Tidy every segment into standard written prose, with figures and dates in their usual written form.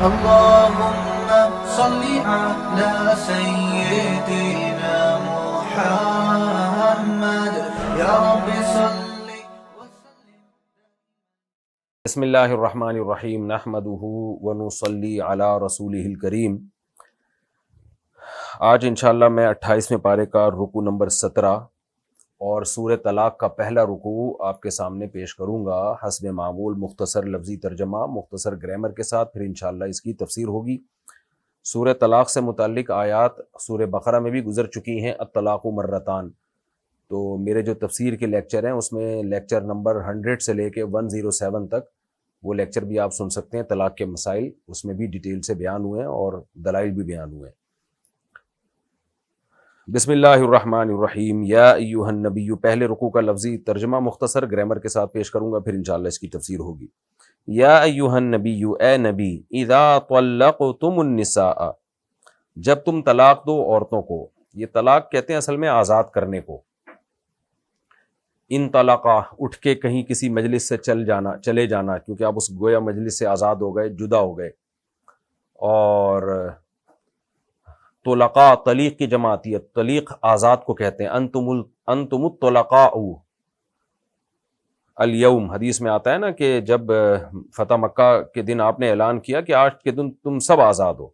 اللهم صل على سيدنا محمد یا رب صل وسلم. بسم اللہ الرحمن الرحیم نحمدہ ونصلی علی رسولہ الکریم. آج انشاءاللہ میں 28ویں پارے کا رکوع نمبر 17 اور سورہ طلاق کا پہلا رکوع آپ کے سامنے پیش کروں گا حسب معمول، مختصر لفظی ترجمہ، مختصر گرامر کے ساتھ، پھر انشاءاللہ اس کی تفسیر ہوگی. سورہ طلاق سے متعلق آیات سورہ بقرہ میں بھی گزر چکی ہیں، الطلاق مرتان. تو میرے جو تفسیر کے لیکچر ہیں اس میں لیکچر نمبر 100 سے لے کے 107 تک وہ لیکچر بھی آپ سن سکتے ہیں. طلاق کے مسائل اس میں بھی ڈیٹیل سے بیان ہوئے ہیں اور دلائل بھی بیان ہوئے ہیں. بسم اللہ الرحمن الرحیم. یا ایہا النبی، پہلے رکوع کا لفظی ترجمہ مختصر گرامر کے ساتھ پیش کروں گا، پھر انشاءاللہ اس کی تفسیر ہوگی. یا ایہا النبی، اے نبی، اذا طلقتم النساء، جب تم طلاق دو عورتوں کو. یہ طلاق کہتے ہیں اصل میں آزاد کرنے کو. ان طلقہ، اٹھ کے کہیں کسی مجلس سے چلے جانا، کیونکہ آپ اس گویا مجلس سے آزاد ہو گئے، جدا ہو گئے. اور طلقاء طلیق کی جمع آتی ہے، طلیق آزاد کو کہتے ہیں. انتم الطلقاء الیوم، حدیث میں آتا ہے نا کہ جب فتح مکہ کے دن آپ نے اعلان کیا کہ آج کے دن تم سب آزاد ہو.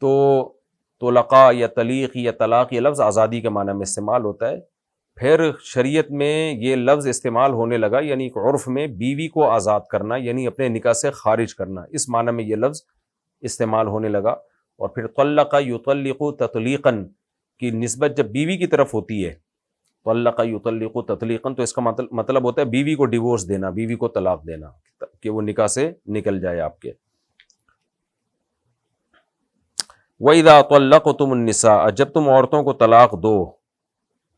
تو طلقاء یا طلیق یا طلاق یہ لفظ آزادی کے معنی میں استعمال ہوتا ہے. پھر شریعت میں یہ لفظ استعمال ہونے لگا، یعنی عرف میں بیوی کو آزاد کرنا، یعنی اپنے نکاح سے خارج کرنا، اس معنی میں یہ لفظ استعمال ہونے لگا. اور پھر طلق یطلق تطلیقا کی نسبت جب بیوی کی طرف ہوتی ہے، طلق یطلق تطلیقا، تو اس کا مطلب ہوتا ہے بیوی کو ڈیورس دینا، بیوی کو طلاق دینا کہ وہ نکاح سے نکل جائے آپ کے. وَإِذَا طَلَّقْتُمُ النِّسَاءَ، جب تم عورتوں کو طلاق دو،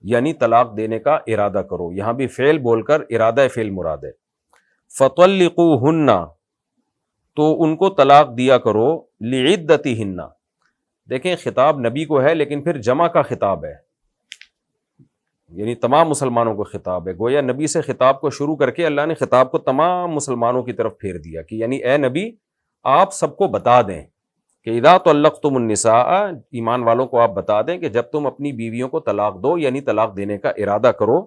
یعنی طلاق دینے کا ارادہ کرو. یہاں بھی فعل بول کر ارادہ فعل مراد ہے. فَطَلِّقُوهُنَّ، تو ان کو طلاق دیا کرو. لِعِدَّتِهِنَّ، دیکھیں خطاب نبی کو ہے لیکن پھر جمع کا خطاب ہے، یعنی تمام مسلمانوں کو خطاب ہے. گویا نبی سے خطاب کو شروع کر کے اللہ نے خطاب کو تمام مسلمانوں کی طرف پھیر دیا کہ یعنی اے نبی آپ سب کو بتا دیں کہ اذا طلقتم النساء، ایمان والوں کو آپ بتا دیں کہ جب تم اپنی بیویوں کو طلاق دو یعنی طلاق دینے کا ارادہ کرو،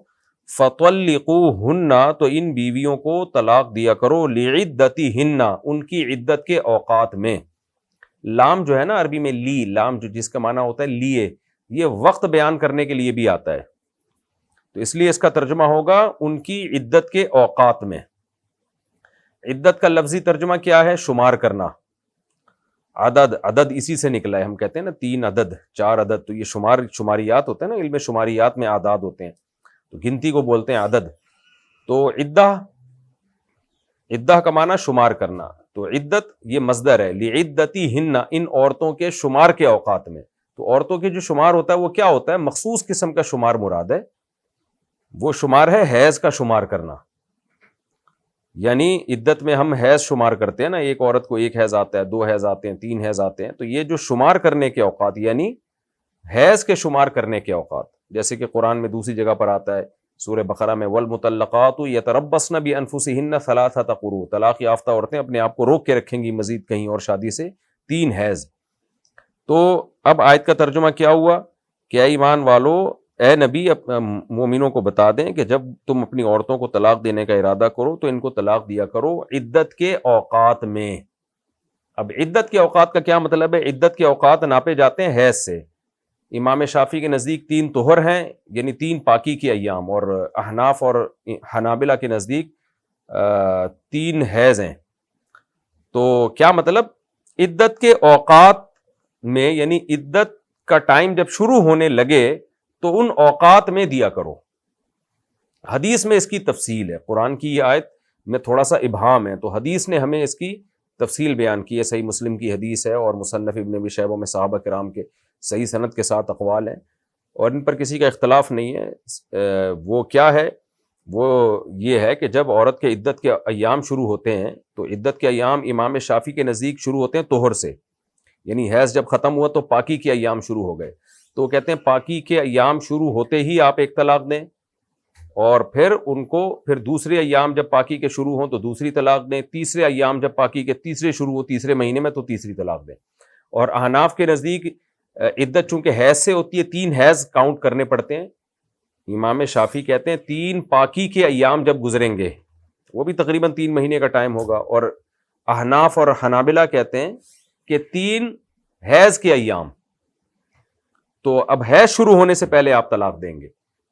فطلقوهن، تو ان بیویوں کو طلاق دیا کرو. لعدتهن، ان کی عدت کے اوقات میں. لام جو ہے نا عربی میں لی، لام جو جس کا معنی ہوتا ہے لیے، یہ وقت بیان کرنے کے لیے بھی آتا ہے، تو اس لیے اس کا ترجمہ ہوگا ان کی عدت کے اوقات میں. عدت کا لفظی ترجمہ کیا ہے؟ شمار کرنا. عدد اسی سے نکلا ہے. ہم کہتے ہیں نا 3 عدد 4 عدد، تو یہ شماریات ہوتے ہیں نا، علم شماریات میں اعداد ہوتے ہیں، تو گنتی کو بولتے ہیں عدد. تو عدہ کا معنی شمار کرنا، تو عدت یہ مصدر ہے. لعدتہن، ان عورتوں کے شمار کے اوقات میں. تو عورتوں کے جو شمار ہوتا ہے وہ کیا ہوتا ہے؟ مخصوص قسم کا شمار مراد ہے. وہ شمار ہے حیض کا شمار کرنا، یعنی عدت میں ہم حیض شمار کرتے ہیں نا، ایک عورت کو 1 حیض آتا ہے، 2 حیض آتے ہیں، 3 حیض آتے ہیں. تو یہ جو شمار کرنے کے اوقات یعنی حیض کے شمار کرنے کے اوقات، جیسے کہ قرآن میں دوسری جگہ پر آتا ہے سورہ بقرہ میں والمطلقات یتربصن بانفسہن 3 قروء، طلاق یافتہ عورتیں اپنے آپ کو روک کے رکھیں گی مزید کہیں اور شادی سے 3 حیض. تو اب آیت کا ترجمہ کیا ہوا کہ اے ایمان والو، اے نبی مومنوں کو بتا دیں کہ جب تم اپنی عورتوں کو طلاق دینے کا ارادہ کرو تو ان کو طلاق دیا کرو عدت کے اوقات میں. اب عدت کے اوقات کا کیا مطلب ہے؟ عدت کے اوقات ناپے جاتے ہیں حیض سے. امام شافعی کے نزدیک 3 طہر ہیں، یعنی 3 پاکی کے ایام، اور احناف اور حنابلہ کے نزدیک 3 حیض ہیں. تو کیا مطلب؟ عدت کے اوقات میں، یعنی عدت کا ٹائم جب شروع ہونے لگے تو ان اوقات میں دیا کرو. حدیث میں اس کی تفصیل ہے، قرآن کی یہ آیت میں تھوڑا سا ابہام ہے، تو حدیث نے ہمیں اس کی تفصیل بیان کی ہے. صحیح مسلم کی حدیث ہے اور مصنف ابن ابی شیبہ میں صحابہ کرام کے صحیح سند کے ساتھ اقوال ہیں، اور ان پر کسی کا اختلاف نہیں ہے. وہ کیا ہے؟ وہ یہ ہے کہ جب عورت کے عدت کے ایام شروع ہوتے ہیں تو عدت کے ایام امام شافعی کے نزدیک شروع ہوتے ہیں طہر سے، یعنی حیض جب ختم ہوا تو پاکی کے ایام شروع ہو گئے. تو وہ کہتے ہیں پاکی کے ایام شروع ہوتے ہی آپ ایک طلاق دیں، اور پھر ان کو پھر دوسرے ایام جب پاکی کے شروع ہوں تو دوسری طلاق دیں، تیسرے ایام جب پاکی کے تیسرے شروع ہو تیسرے مہینے میں تو تیسری طلاق دیں۔ اور احناف کے نزدیک عدت چونکہ حیض سے ہوتی ہے 3 حیض کاؤنٹ کرنے پڑتے ہیں۔ امام شافعی کہتے ہیں 3 پاکی کے ایام جب گزریں گے، وہ بھی تقریباً 3 مہینے کا ٹائم ہوگا، اور احناف اور حنابلہ کہتے ہیں کہ 3 حیض کے ایام، تو اب حیض شروع ہونے سے پہلے آپ طلاق دیں گے۔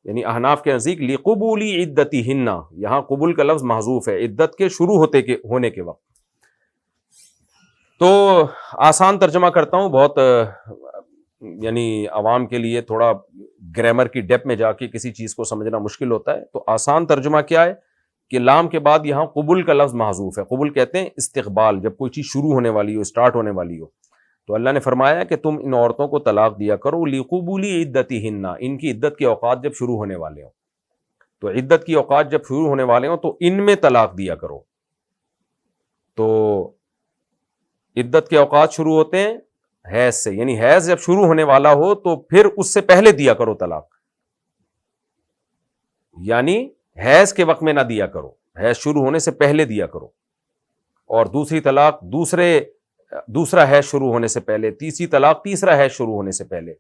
یعنی احناف کے نزدیک لقبولی عدتہن، یہاں قبول کا لفظ محذوف ہے عدت کے شروع ہونے کے وقت۔ تو آسان ترجمہ کرتا ہوں، بہت یعنی عوام کے لیے تھوڑا گرامر کی ڈیپ میں جا کے کسی چیز کو سمجھنا مشکل ہوتا ہے۔ تو آسان ترجمہ کیا ہے کہ لام کے بعد یہاں قبول کا لفظ محذوف ہے۔ قبول کہتے ہیں استقبال، جب کوئی چیز شروع ہونے والی ہو، اسٹارٹ ہونے والی ہو۔ تو اللہ نے فرمایا کہ تم ان عورتوں کو طلاق دیا کرو لقبولی عدتہن، ان کی عدت کے اوقات جب شروع ہونے والے ہوں، تو عدت کی اوقات جب شروع ہونے والے ہوں تو ان میں طلاق دیا کرو۔ تو عدت کے اوقات شروع ہوتے ہیں حیض سے، یعنی حیض جب شروع ہونے والا ہو تو پھر اس سے پہلے دیا کرو طلاق، یعنی حیض کے وقت میں نہ دیا کرو، حیض شروع ہونے سے پہلے دیا کرو۔ اور دوسری طلاق دوسرا حیض شروع ہونے سے پہلے، تیسری طلاق تیسرا حیض شروع ہونے سے پہلے،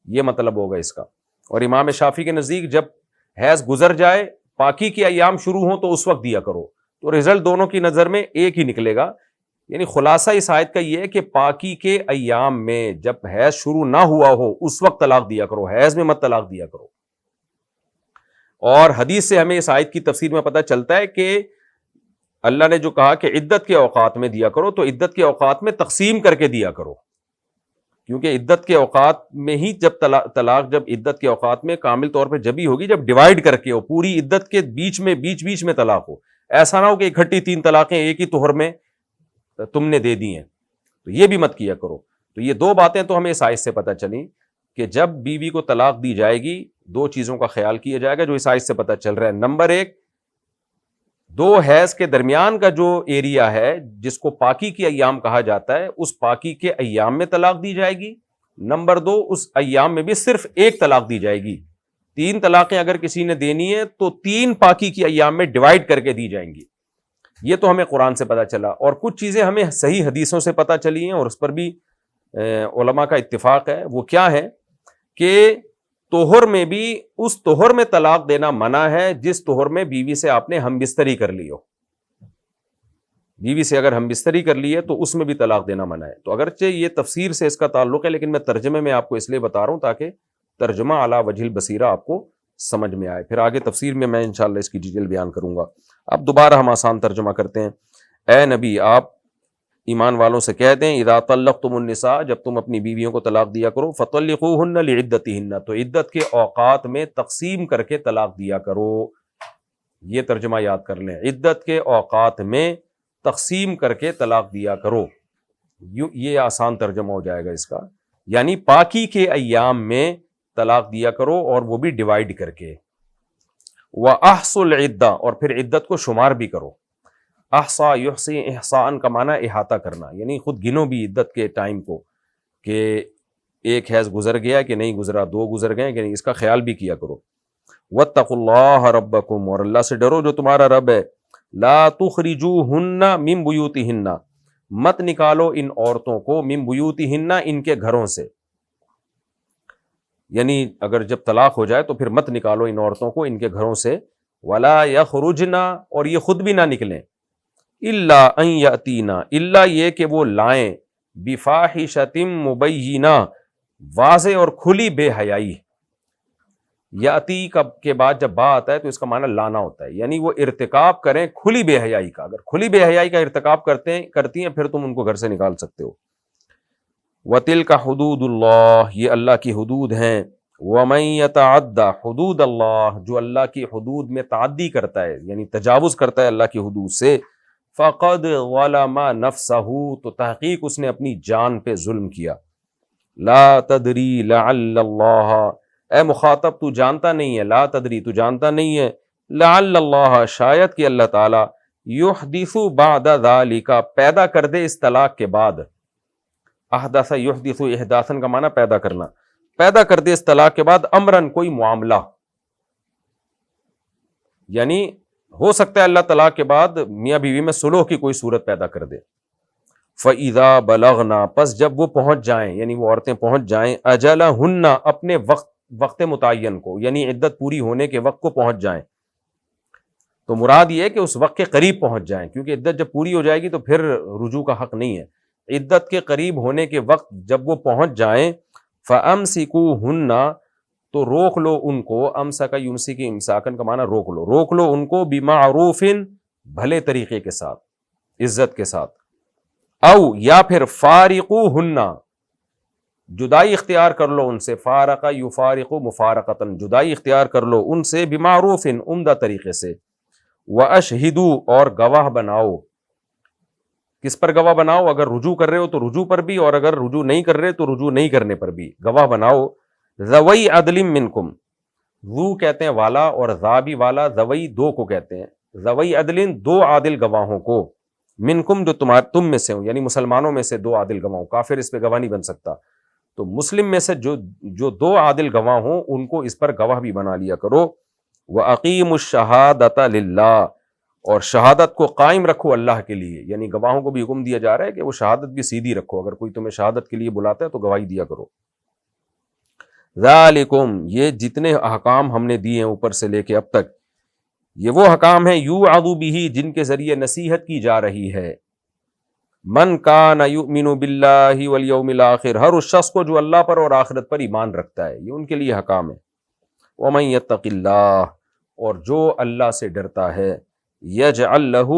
یہ مطلب ہوگا اس کا۔ اور امام شافعی کے نزدیک جب حیض گزر جائے، پاکی کے ایام شروع ہوں تو اس وقت دیا کرو۔ تو رزلٹ دونوں کی نظر میں ایک ہی نکلے گا۔ یعنی خلاصہ اس آیت کا یہ ہے کہ پاکی کے ایام میں جب حیض شروع نہ ہوا ہو اس وقت طلاق دیا کرو، حیض میں مت طلاق دیا کرو۔ اور حدیث سے ہمیں اس آیت کی تفسیر میں پتہ چلتا ہے کہ اللہ نے جو کہا کہ عدت کے اوقات میں دیا کرو، تو عدت کے اوقات میں تقسیم کر کے دیا کرو، کیونکہ عدت کے اوقات میں ہی جب طلاق جب عدت کے اوقات میں کامل طور پہ جبھی ہوگی جب ڈیوائیڈ کر کے ہو، پوری عدت کے بیچ میں طلاق ہو۔ ایسا نہ ہو کہ اکٹھی 3 طلاقیں ایک ہی طہر میں تم نے دے دی ہیں، تو یہ بھی مت کیا کرو۔ تو یہ 2 باتیں تو ہمیں اس آیت سے پتہ چلیں کہ جب بیوی کو طلاق دی جائے گی 2 چیزوں کا خیال کیا جائے گا جو اس آیت سے پتہ چل رہا ہے۔ نمبر 1، 2 حیض کے درمیان کا جو ایریا ہے جس کو پاکی کے ایام کہا جاتا ہے، اس پاکی کے ایام میں طلاق دی جائے گی۔ نمبر 2، اس ایام میں بھی صرف 1 طلاق دی جائے گی۔ 3 طلاقیں اگر کسی نے دینی ہے تو 3 پاکی کے ایام میں ڈیوائیڈ کر کے دی جائیں گی۔ یہ تو ہمیں قرآن سے پتہ چلا، اور کچھ چیزیں ہمیں صحیح حدیثوں سے پتہ چلی ہیں اور اس پر بھی علماء کا اتفاق ہے۔ وہ کیا ہے کہ طہر میں بھی اس طہر میں طلاق دینا منع ہے جس طہر میں بیوی سے آپ نے ہم بستری کر لی ہو۔ بیوی سے اگر ہم بستری کر لی ہے تو اس میں بھی طلاق دینا منع ہے۔ تو اگرچہ یہ تفسیر سے اس کا تعلق ہے، لیکن میں ترجمے میں آپ کو اس لیے بتا رہا ہوں تاکہ ترجمہ علی وجہ البصیرہ آپ کو سمجھ میں آئے۔ پھر آگے تفسیر میں انشاءاللہ اس کی ڈیٹیل بیان کروں گا۔ اب دوبارہ ہم آسان ترجمہ کرتے ہیں۔ اے نبی، آپ ایمان والوں سے کہہ دیں اذا طلقتم النساء، جب تم اپنی بیویوں کو طلاق دیا کرو، فطلقوہن لعدتہن، تو عدت کے اوقات میں تقسیم کر کے طلاق دیا کرو۔ یہ ترجمہ یاد کر لیں، عدت کے اوقات میں تقسیم کر کے طلاق دیا کرو، یہ آسان ترجمہ ہو جائے گا اس کا، یعنی پاکی کے ایام میں طلاق دیا کرو اور وہ بھی ڈیوائیڈ کر کے۔ وَأَحْصُوا الْعِدَّةَ، اور پھر عدت کو شمار بھی کرو۔ احصا یحصی احصان کا معنی احاطہ کرنا، یعنی خود گنو بھی عدت کے ٹائم کو کہ 1 حیض گزر گیا کہ نہیں گزرا، 2 گزر گئے کہ نہیں، اس کا خیال بھی کیا کرو۔ واتقوا اللہ ربکم، اور اللہ سے ڈرو جو تمہارا رب ہے۔ لا تخرجوہن من بیوتہن، مت نکالو ان عورتوں کو من بیوتہن، ان کے گھروں سے، یعنی اگر جب طلاق ہو جائے تو پھر مت نکالو ان عورتوں کو ان کے گھروں سے۔ ولا یخرجن، اور یہ خود بھی نہ نکلیں، الا ان یاتینا، الا یہ کہ وہ لائیں، بفاحشۃ مبینہ، واضح اور کھلی بے حیائی۔ یاتی کے بعد جب با آتا ہے تو اس کا معنی لانا ہوتا ہے، یعنی وہ ارتکاب کریں کھلی بے حیائی کا۔ اگر کھلی بے حیائی کا ارتکاب کرتی ہیں پھر تم ان کو گھر سے نکال سکتے ہو۔ وَتِلْكَ حُدُودُ اللَّهِ، یہ اللہ کی حدود ہیں۔ وَمَن يَتَعَدَّ حُدُودَ اللَّهِ، جو اللہ کی حدود میں تعدی کرتا ہے یعنی تجاوز کرتا ہے اللہ کی حدود سے، فَقَدْ ظَلَمَ نَفْسَهُ، تو تحقیق اس نے اپنی جان پہ ظلم کیا۔ لا تدری لعل اللہ، اے مخاطب تو جانتا نہیں ہے، لا تدری تو جانتا نہیں ہے، لعل اللہ شاید کہ اللہ تعالی، یحدث بعد ذالک پیدا کر دے اس طلاق کے بعد۔ احدث یحدث احداثن کا معنی پیدا کرنا، پیدا کر دے اس طلاق کے بعد امرن کوئی معاملہ، یعنی ہو سکتا ہے اللہ طلاق کے بعد میاں بیوی میں صلح کی کوئی صورت پیدا کر دے. فَإِذَا بَلَغْنَا پس جب وہ پہنچ جائیں یعنی وہ عورتیں پہنچ جائیں اجلہن اپنے وقت متعین کو یعنی عدت پوری ہونے کے وقت کو پہنچ جائیں. تو مراد یہ ہے کہ اس وقت کے قریب پہنچ جائیں, کیونکہ عدت جب پوری ہو جائے گی تو پھر رجوع کا حق نہیں ہے. عدت کے قریب ہونے کے وقت جب وہ پہنچ جائیں فَأَمْسِكُوهُنَّ تو روک لو ان کو. امسک یمسک امساکن کا معنی روک لو ان کو بمعروف بھلے طریقے کے ساتھ, عزت کے ساتھ. او یا پھر فارقوہن جدائی اختیار کر لو ان سے, فارق یفارق مفارقتن جدائی اختیار کر لو ان سے بمعروف عمدہ طریقے سے. واشہدوا اور گواہ بناؤ. کس پر گواہ بناؤ؟ اگر رجوع کر رہے ہو تو رجوع پر بھی, اور اگر رجوع نہیں کر رہے تو رجوع نہیں کرنے پر بھی گواہ بناؤ. ذوی عدل منکم, ذو کہتے ہیں والا اور ذا بھی والا, ذوی دو کو کہتے ہیں. ذوی عدل دو عادل گواہوں کو, منکم جو تم میں سے ہوں یعنی مسلمانوں میں سے دو عادل گواہ ہوں. کافر اس پہ گواہ نہیں بن سکتا, تو مسلم میں سے جو دو عادل گواہ ہوں ان کو اس پر گواہ بھی بنا لیا کرو. وَأَقِيمُوا الشَّهَادَةَ لِلَّهِ اور شہادت کو قائم رکھو اللہ کے لیے, یعنی گواہوں کو بھی حکم دیا جا رہا ہے کہ وہ شہادت بھی سیدھی رکھو. اگر کوئی تمہیں شہادت کے لیے بلاتا ہے تو گواہی دیا کرو. ذالکم یہ جتنے احکام ہم نے دیے ہیں اوپر سے لے کے اب تک, یہ وہ احکام ہیں یوعظ بہ جن کے ذریعے نصیحت کی جا رہی ہے. من کان یؤمن باللہ والیوم الآخر ہر اس شخص کو جو اللہ پر اور آخرت پر ایمان رکھتا ہے, یہ ان کے لیے احکام ہے. ومن یتق اللہ اور جو اللہ سے ڈرتا ہے, یجعل لہ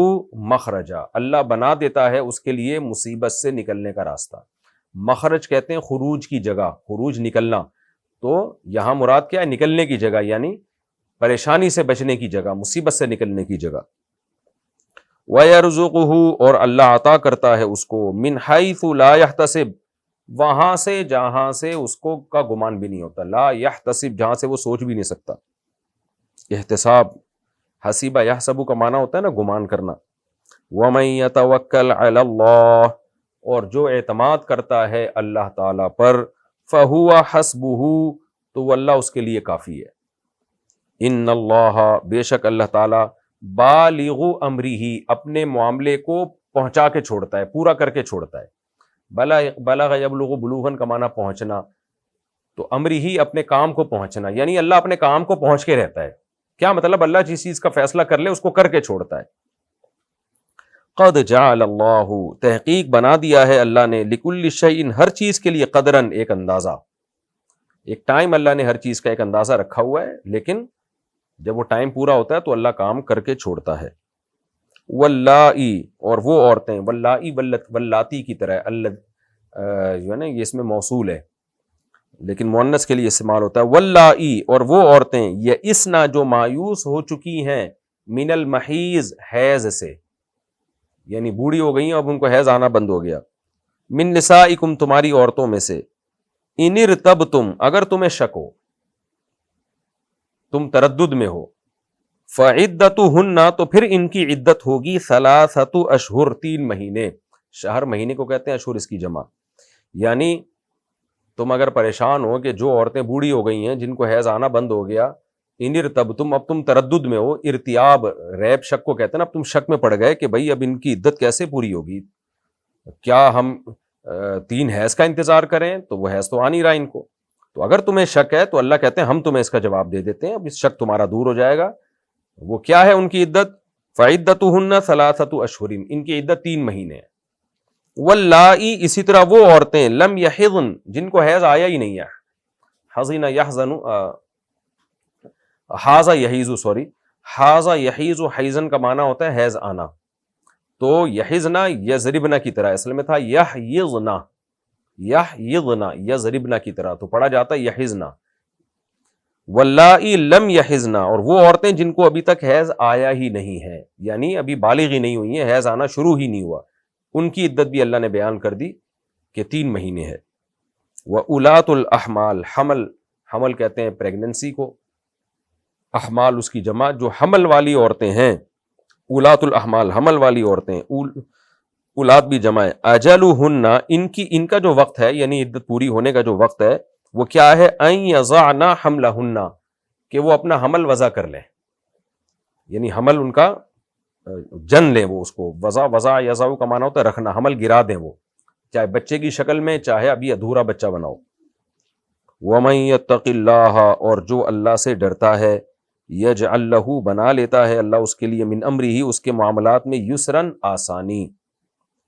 مخرجا اللہ بنا دیتا ہے اس کے لیے مصیبت سے نکلنے کا راستہ. مخرج کہتے ہیں خروج کی جگہ, خروج نکلنا, تو یہاں مراد کیا ہے؟ نکلنے کی جگہ, یعنی پریشانی سے بچنے کی جگہ, مصیبت سے نکلنے کی جگہ. وَيَرْزُقُهُ اور اللہ عطا کرتا ہے اس کو, مِنْ حَيْثُ لَا يَحْتَسِبْ وہاں سے جہاں سے اس کو کا گمان بھی نہیں ہوتا. لا يحتسب جہاں سے وہ سوچ بھی نہیں سکتا. احتساب حسیبہ یحسبو کا معنی ہوتا ہے نا گمان کرنا. وَمَن يَتَوَکَّلْ عَلَى اللَّهِ اور جو اعتماد کرتا ہے اللہ تعالیٰ پر, فَهُوَ حَسْبُهُ تو وہ اللہ اس کے لیے کافی ہے. ان اللہ بے شک اللہ تعالیٰ بالغ امرہ اپنے معاملے کو پہنچا کے چھوڑتا ہے, پورا کر کے چھوڑتا ہے. بلغ یبلغ بلوغن کا معنی پہنچنا, تو امرہ اپنے کام کو پہنچنا, یعنی اللہ اپنے کام کو پہنچ کے رہتا ہے. کیا مطلب؟ اللہ جس چیز کا فیصلہ کر لے اس کو کر کے چھوڑتا ہے. قد جعل اللہ تحقیق بنا دیا ہے اللہ نے, لکل شیء ہر چیز کے لیے, قدرن ایک اندازہ, ایک ٹائم اللہ نے ہر چیز کا ایک اندازہ رکھا ہوا ہے, لیکن جب وہ ٹائم پورا ہوتا ہے تو اللہ کام کر کے چھوڑتا ہے. واللائی اور وہ عورتیں, واللائی واللاتی کی طرح, جو ہے نا یہ اس میں موصول ہے لیکن مؤنث کے لیے استعمال ہوتا ہے. واللائی اور وہ عورتیں, یئسنا جو مایوس ہو چکی ہیں, من المحیض حیض سے, یعنی بوڑھی ہو گئی ہیں اب ان کو حیض آنا بند ہو گیا. من نسائکم تمہاری عورتوں میں سے, ان ارتبتم اگر تمہیں شک ہو, تم تردد میں ہو, فعدتہن تو پھر ان کی عدت ہوگی ثلاثۃ اشہر 3 مہینے. شہر مہینے کو کہتے ہیں, اشہر اس کی جمع. یعنی تم اگر پریشان ہو کہ جو عورتیں بوڑھی ہو گئی ہیں جن کو حیض آنا بند ہو گیا, ان ارتبتم اب تم تردد میں ہو, ارتیاب ریب شک کو کہتے ہیں نا, اب تم شک میں پڑ گئے کہ بھئی اب ان کی عدت کیسے پوری ہوگی, کیا ہم 3 حیض کا انتظار کریں, تو وہ حیض تو آ نہیں رہا ان کو. تو اگر تمہیں شک ہے تو اللہ کہتے ہیں ہم تمہیں اس کا جواب دے دیتے ہیں, اب اس شک تمہارا دور ہو جائے گا. وہ کیا ہے ان کی عدت؟ فعدتہن ثلاثۃ اشہر ان کی عدت 3 مہینے ہیں. واللائی اسی طرح وہ عورتیں, لم یحضن جن کو حیض آیا ہی نہیں ہے, حزن یحزن حاض یحیض حاض یحیض حیضن کا معنی ہوتا ہے حیض آنا. تو یحزنا یضربنا کی طرح, اصل میں تھا یحیضنا یضربنا کی طرح, تو پڑھا جاتا ہے یحزنا. واللائی لم یحزنا اور وہ عورتیں جن کو ابھی تک حیض آیا ہی نہیں ہے, یعنی ابھی بالغ ہی نہیں ہوئی ہیں, حیض آنا شروع ہی نہیں ہوا, ان کی عدت بھی اللہ نے بیان کر دی کہ 3 مہینے ہے. وَأُولَاتُ الْأَحْمَالِ حمل کہتے ہیں پریگننسی کو, احمال اس کی جمع, جو حمل والی عورتیں ہیں, اولات الاحمال حمل والی عورتیں, اولاد بھی جمع ہے. اجلہن ان کا جو وقت ہے, یعنی عدت پوری ہونے کا جو وقت ہے وہ کیا ہے؟ ان یضعن حملہن کہ وہ اپنا حمل وضع کر لیں. یعنی حمل ان کا جن لیں وہ اس کو. وضع یضع کا معنی ہوتا ہے رکھنا, حمل گرا دیں وہ, چاہے بچے کی شکل میں چاہے ابھی ادھورا بچہ بناؤ. وَمَن يَتَّقِ اللَّهَ, اور جو اللہ سے ڈرتا ہے, یجعل لہ, بنا لیتا ہے اللہ اس کے لیے, من امرہ, اس کے معاملات میں, یسرن, آسانی.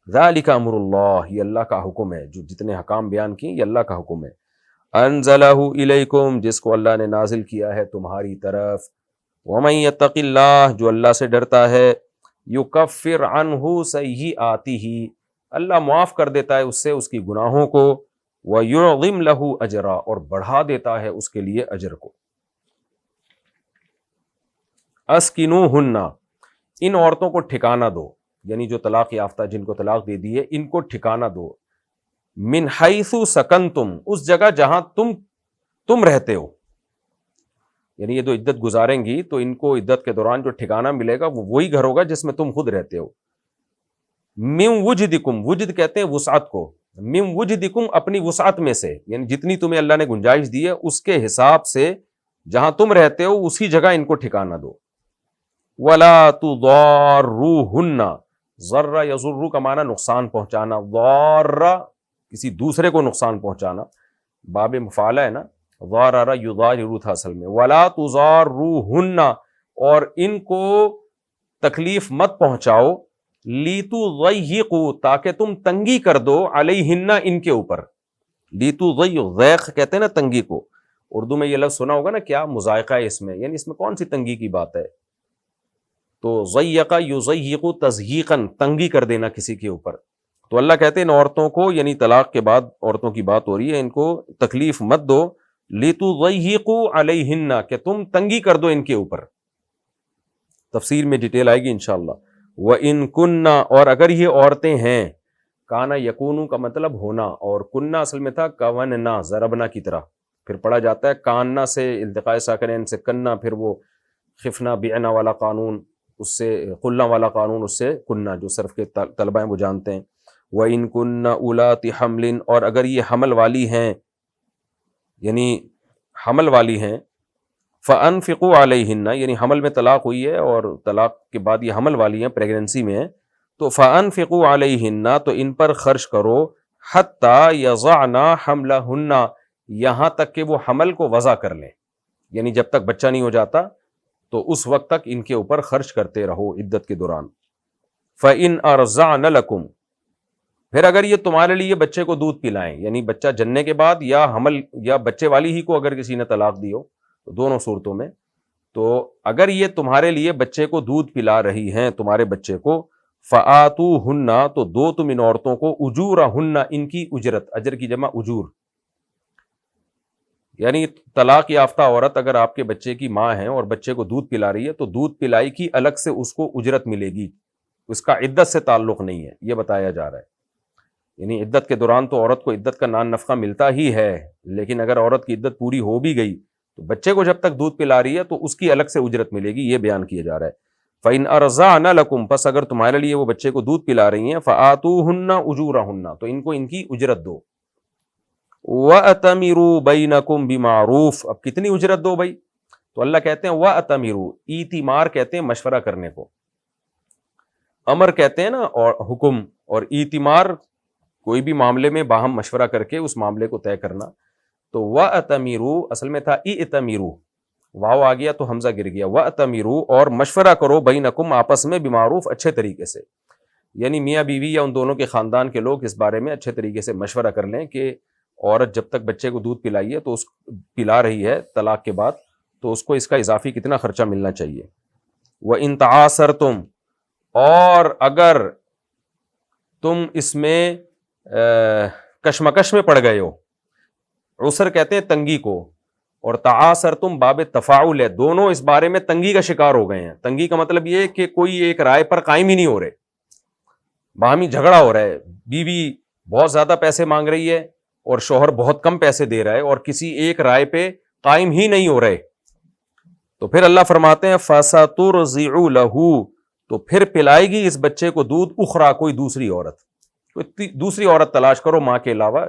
ذالک امر اللہ, یہ اللہ کا حکم ہے, جو جتنے حکام بیان کیے یہ اللہ کا حکم ہے. انزلہ الیکم, جس کو اللہ نے نازل کیا ہے تمہاری طرف. ومن یتق اللہ, جو اللہ سے ڈرتا ہے, یکفر عنہ سیئاتہ, اللہ معاف کر دیتا ہے اس سے اس کی گناہوں کو. ویعظم لہ اجرا, اور بڑھا دیتا ہے اس کے لیے اجر کو. اسکنوہن, ان عورتوں کو ٹھکانہ دو, یعنی جو طلاق یافتہ جن کو طلاق دے دی ہے ان کو ٹھکانہ دو. من حیث سکنتم, اس جگہ جہاں تم رہتے ہو, یعنی یہ جو عدت گزاریں گی تو ان کو عدت کے دوران جو ٹھکانہ ملے گا وہ وہی گھر ہوگا جس میں تم خود رہتے ہو. من وجدکم, وجد کہتے ہیں وسعت کو, من وجدکم, اپنی وسعت میں سے, یعنی جتنی تمہیں اللہ نے گنجائش دی ہے اس کے حساب سے جہاں تم رہتے ہو اسی جگہ ان کو ٹھکانہ دو. ولا تضاروہن, ضر یضر کا معنی نقصان پہنچانا, ضار کسی دوسرے کو نقصان پہنچانا, باب مفعلہ ہے نا, ضارر یضارر تھا اصل میں. ولا تضاروہن, اور ان کو تکلیف مت پہنچاؤ, لیتضیقوا, تاکہ تم تنگی کر دو, علیہن, ان کے اوپر. لیتضیق, ضیق کہتے ہیں نا تنگی کو, اردو میں یہ لفظ سنا ہوگا نا, کیا مذائقہ ہے اس میں, یعنی اس میں کون سی تنگی کی بات ہے. تو ضیق یضیق تضییقاً, تنگی کر دینا کسی کے اوپر. تو اللہ کہتے ہیں ان عورتوں کو, یعنی طلاق کے بعد عورتوں کی بات ہو رہی ہے, ان کو تکلیف مت دو, لتضیقوا علیہن, کہ تم تنگی کر دو ان کے اوپر. تفسیر میں ڈیٹیل آئے گی انشاءاللہ. وَإِن كُنَّ, اور اگر یہ عورتیں ہیں, کانا یکونو کا مطلب ہونا, اور کننا اصل میں تھا کوننا, ضربنا کی طرح, پھر پڑھا جاتا ہے کاننا سے التقاء ساکنین سے کننا, پھر وہ خفنا بعنا والا قانون, اس سے قلنا والا قانون, اس سے کننا, جو صرف کے طلبہ ہیں وہ جانتے ہیں. وَإِن كُنَّ أُولَاتِ حَمْلٍ, اور اگر یہ حمل والی ہیں, یعنی حمل والی ہیں, فَأَنفِقُوا عَلَيْهِنَّ, یعنی حمل میں طلاق ہوئی ہے اور طلاق کے بعد یہ حمل والی ہیں, پریگننسی میں ہیں, تو فَأَنفِقُوا عَلَيْهِنَّ, تو ان پر خرچ کرو, حَتَّى يَضَعْنَ حَمْلَهُنَّ, یہاں تک کہ وہ حمل کو وضع کر لیں, یعنی جب تک بچہ نہیں ہو جاتا تو اس وقت تک ان کے اوپر خرچ کرتے رہو عدت کے دوران. فَإِنْ أَرْضَعْنَ لَكُمْ, پھر اگر یہ تمہارے لیے بچے کو دودھ پلائیں, یعنی بچہ جننے کے بعد یا حمل یا بچے والی ہی کو اگر کسی نے طلاق دی ہو, تو دونوں صورتوں میں, تو اگر یہ تمہارے لیے بچے کو دودھ پلا رہی ہیں, تمہارے بچے کو, فَآتُوهُنَّ, تو دو تم ان عورتوں کو, اجورہن, ان کی اجرت, اجر کی جمع اجور, یعنی طلاق یافتہ عورت اگر آپ کے بچے کی ماں ہے اور بچے کو دودھ پلا رہی ہے تو دودھ پلائی کی الگ سے اس کو اجرت ملے گی, اس کا عدت سے تعلق نہیں ہے, یہ بتایا جا رہا ہے. یعنی عدت کے دوران تو عورت کو عدت کا نان نفقہ ملتا ہی ہے, لیکن اگر عورت کی عدت پوری ہو بھی گئی تو بچے کو جب تک دودھ پلا رہی ہے تو اس کی الگ سے اجرت ملے گی, یہ بیان کیا جا رہا ہے. فَإِنْ أَرْضَعْنَ لَكُمْ, پس اگر تمہارے لیے وہ بچے کو دودھ پلا رہی ہیں, فَآتُوهُنَّ أُجُورَهُنَّ, تو ان کو ان کی اجرت دو. وَأَتَمِرُوا بَيْنَكُمْ بِمَعْرُوفٍ, اب کتنی اجرت دو بھائی, تو اللہ کہتے ہیں وَأَتَمِرُوا, ایتمار کہتے ہیں مشورہ کرنے کو, امر کہتے ہیں نا اور حکم, اور ایتمار کوئی بھی معاملے میں باہم مشورہ کر کے اس معاملے کو طے کرنا. تو وَأَتَمِرُوا اصل میں تھا اِئْتَمِرُوا, واو آ گیا تو حمزہ گر گیا. وَأَتَمِرُوا, اور مشورہ کرو, بینکم, آپس میں, بمعروف, اچھے طریقے سے, یعنی میاں بیوی یا ان دونوں کے خاندان کے لوگ اس بارے میں اچھے طریقے سے مشورہ کر لیں کہ عورت جب تک بچے کو دودھ پلائیے تو اس پلا رہی ہے طلاق کے بعد, تو اس کو اس کا اضافی کتنا خرچہ ملنا چاہیے. وَإِن تَعَاثَرْتُمْ, اور اگر تم اس میں کشمکش میں پڑ گئے ہو, عسر کہتے ہیں تنگی کو, اور تعاثرتم باب تفاعل ہے, دونوں اس بارے میں تنگی کا شکار ہو گئے ہیں. تنگی کا مطلب یہ کہ کوئی ایک رائے پر قائم ہی نہیں ہو رہے, باہمی جھگڑا ہو رہا ہے, بیوی بہت زیادہ پیسے مانگ رہی ہے اور شوہر بہت کم پیسے دے رہا ہے, اور کسی ایک رائے پہ قائم ہی نہیں ہو رہے, تو پھر اللہ فرماتے ہیں فَسَتُرْضِعُ لَهُ, تو پھر پلائے گی اس بچے کو دودھ, اخرى, کوئی دوسری عورت, کوئی دوسری عورت تلاش کرو ماں کے علاوہ,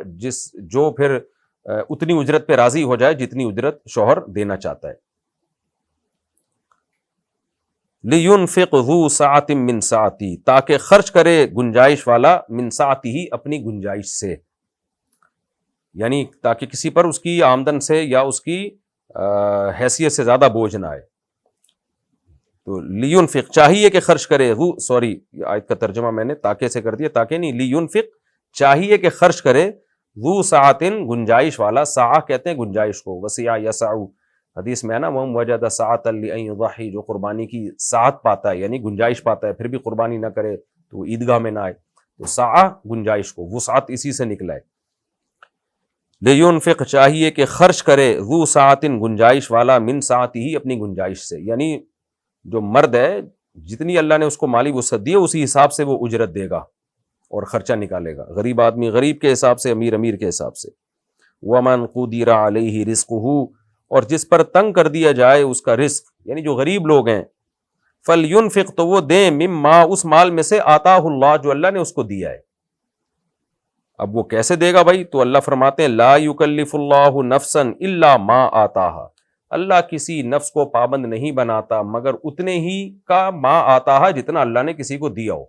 جو پھر اتنی اجرت پہ راضی ہو جائے جتنی اجرت شوہر دینا چاہتا ہے. لینفق ذو سعۃ من سعتی، تاکہ خرچ کرے گنجائش والا من سعتی ہی اپنی گنجائش سے، یعنی تاکہ کسی پر اس کی آمدن سے یا اس کی حیثیت سے زیادہ بوجھ نہ آئے. تو لینفق چاہیے کہ خرچ کرے، سوری آیت کا ترجمہ میں نے تاکہ سے کر دیا، تاکہ نہیں، لینفق چاہیے کہ خرچ کرے، ذو سعۃ گنجائش والا، سعہ کہتے ہیں گنجائش کو، وسع یسع، حدیث میں ہے نا وَمَنْ وَجَدَ سَعَةً لِأَنْ يُضَحِّي، جو قربانی کی سعت پاتا ہے یعنی گنجائش پاتا ہے پھر بھی قربانی نہ کرے تو وہ عیدگاہ میں نہ آئے، تو سعہ گنجائش کو، وسعت اسی سے نکلا ہے. لینفق چاہیے کہ خرچ کرے، ذو سعۃ گنجائش والا، من سعتہ اپنی گنجائش سے، یعنی جو مرد ہے جتنی اللہ نے اس کو مالی وسعت دی ہے اسی حساب سے وہ اجرت دے گا اور خرچہ نکالے گا. غریب آدمی غریب کے حساب سے، امیر امیر کے حساب سے. وَمَنْ قُدِرَ عَلَيْهِ رِزْقُهُ، اور جس پر تنگ کر دیا جائے اس کا رزق، یعنی جو غریب لوگ ہیں، فَلْيُنْفِقْ، تو وہ دیں، مما، اس مال میں سے، آتاہ اللہ، جو اللہ نے اس کو دیا ہے. اب وہ کیسے دے گا بھائی؟ تو اللہ فرماتے ہیں لا یکلف اللہ نفسا الا ما آتاہا، اللہ کسی نفس کو پابند نہیں بناتا مگر اتنے ہی کا، ما آتاہا، جتنا اللہ نے کسی کو دیا ہو.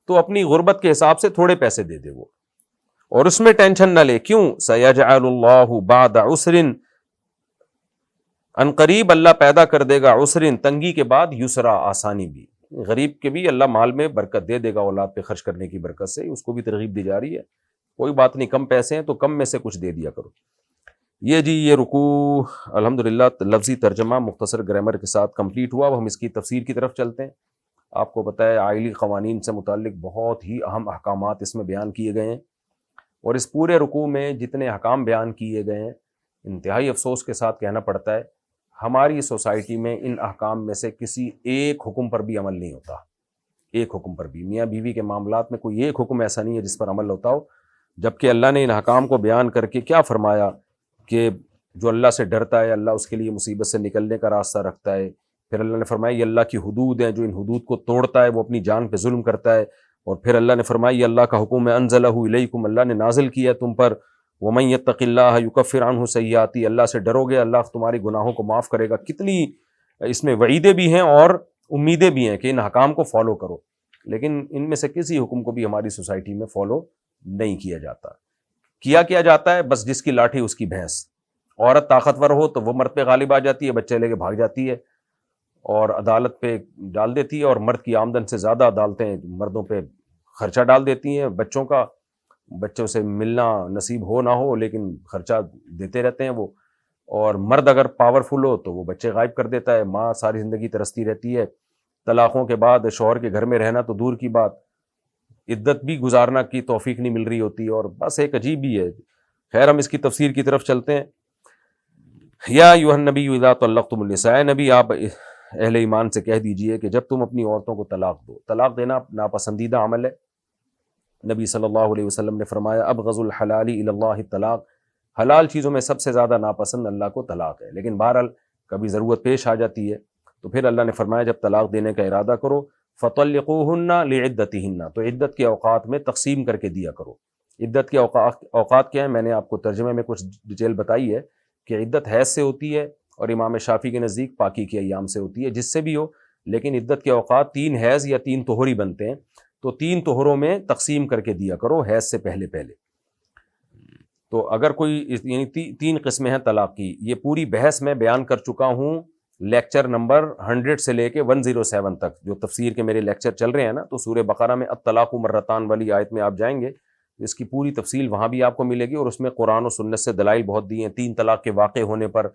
تو اپنی غربت کے حساب سے تھوڑے پیسے دے دے وہ، اور اس میں ٹینشن نہ لے. کیوں؟ سیجعل اللہ بعد عسر، ان قریب اللہ پیدا کر دے گا، عسر، تنگی کے بعد، یسرا، آسانی بھی. غریب کے بھی اللہ مال میں برکت دے دے گا، اولاد پہ خرچ کرنے کی برکت سے، اس کو بھی ترغیب دی جا رہی ہے. کوئی بات نہیں، کم پیسے ہیں تو کم میں سے کچھ دے دیا کرو. یہ جی یہ رکوع الحمدللہ لفظی ترجمہ مختصر گرامر کے ساتھ کمپلیٹ ہوا. اب ہم اس کی تفسیر کی طرف چلتے ہیں. آپ کو پتہ ہے عائلی قوانین سے متعلق بہت ہی اہم احکامات اس میں بیان کیے گئے ہیں، اور اس پورے رکوع میں جتنے احکام بیان کیے گئے ہیں، انتہائی افسوس کے ساتھ کہنا پڑتا ہے ہماری سوسائٹی میں ان احکام میں سے کسی ایک حکم پر بھی عمل نہیں ہوتا. ایک حکم پر بھی، میاں بیوی کے معاملات میں کوئی ایک حکم ایسا نہیں ہے جس پر عمل ہوتا ہو. جبکہ اللہ نے ان احکام کو بیان کر کے کیا فرمایا کہ جو اللہ سے ڈرتا ہے اللہ اس کے لیے مصیبت سے نکلنے کا راستہ رکھتا ہے. پھر اللہ نے فرمایا یہ اللہ کی حدود ہیں، جو ان حدود کو توڑتا ہے وہ اپنی جان پہ ظلم کرتا ہے. اور پھر اللہ نے فرمایا یہ اللہ کا حکم ہے، انزلہ الیکم، اللہ نے نازل کیا تم پر. ومن یتق اللہ یکفر عنہ سیئاتی، اللہ سے ڈرو گے اللہ تمہاری گناہوں کو معاف کرے گا. کتنی اس میں وعیدیں بھی ہیں اور امیدیں بھی ہیں کہ ان احکام کو فالو کرو، لیکن ان میں سے کسی حکم کو بھی ہماری سوسائٹی میں فالو نہیں کیا جاتا. کیا جاتا ہے بس جس کی لاٹھی اس کی بھینس. عورت طاقتور ہو تو وہ مرد پہ غالب آ جاتی ہے، بچے لے کے بھاگ جاتی ہے اور عدالت پہ ڈال دیتی ہے، اور مرد کی آمدن سے زیادہ عدالتیں مردوں پہ خرچہ ڈال دیتی ہیں بچوں کا. بچوں سے ملنا نصیب ہو نہ ہو لیکن خرچہ دیتے رہتے ہیں وہ. اور مرد اگر پاورفل ہو تو وہ بچے غائب کر دیتا ہے، ماں ساری زندگی ترستی رہتی ہے. طلاقوں کے بعد شوہر کے گھر میں رہنا تو دور کی بات، عدت بھی گزارنا کی توفیق نہیں مل رہی ہوتی، اور بس ایک عجیب ہی ہے. خیر ہم اس کی تفسیر کی طرف چلتے ہیں. یا ایھا النبی اذا طلقتم النساء، نبی آپ اہل ایمان سے کہہ دیجئے کہ جب تم اپنی عورتوں کو طلاق دو، طلاق دینا ناپسندیدہ عمل ہے. نبی صلی اللہ علیہ وسلم نے فرمایا ابغض الحلال الی اللہ الطلاق، حلال چیزوں میں سب سے زیادہ ناپسند اللہ کو طلاق ہے. لیکن بہرحال کبھی ضرورت پیش آ جاتی ہے تو پھر اللہ نے فرمایا جب طلاق دینے کا ارادہ کرو فطلقوہن لعدتہن، تو عدت کے اوقات میں تقسیم کر کے دیا کرو. عدت کے اوقات کیا ہیں؟ میں نے آپ کو ترجمے میں کچھ ڈیٹیل بتائی ہے کہ عدت حیض سے ہوتی ہے، اور امام شافعی کے نزدیک پاکی کے ایام سے ہوتی ہے، جس سے بھی ہو. لیکن عدت کے اوقات 3 حیض یا 3 طہری بنتے ہیں، تو 3 طہروں میں تقسیم کر کے دیا کرو حیض سے پہلے پہلے. تو اگر کوئی یعنی 3 قسمیں ہیں طلاق کی، یہ پوری بحث میں بیان کر چکا ہوں لیکچر نمبر 100 سے لے کے 107 تک، جو تفسیر کے میرے لیکچر چل رہے ہیں نا. تو سورہ بقرہ میں الطلاق مرتان والی آیت میں آپ جائیں گے، اس کی پوری تفصیل وہاں بھی آپ کو ملے گی، اور اس میں قرآن و سنت سے دلائل بہت دی ہیں 3 طلاق کے واقع ہونے پر.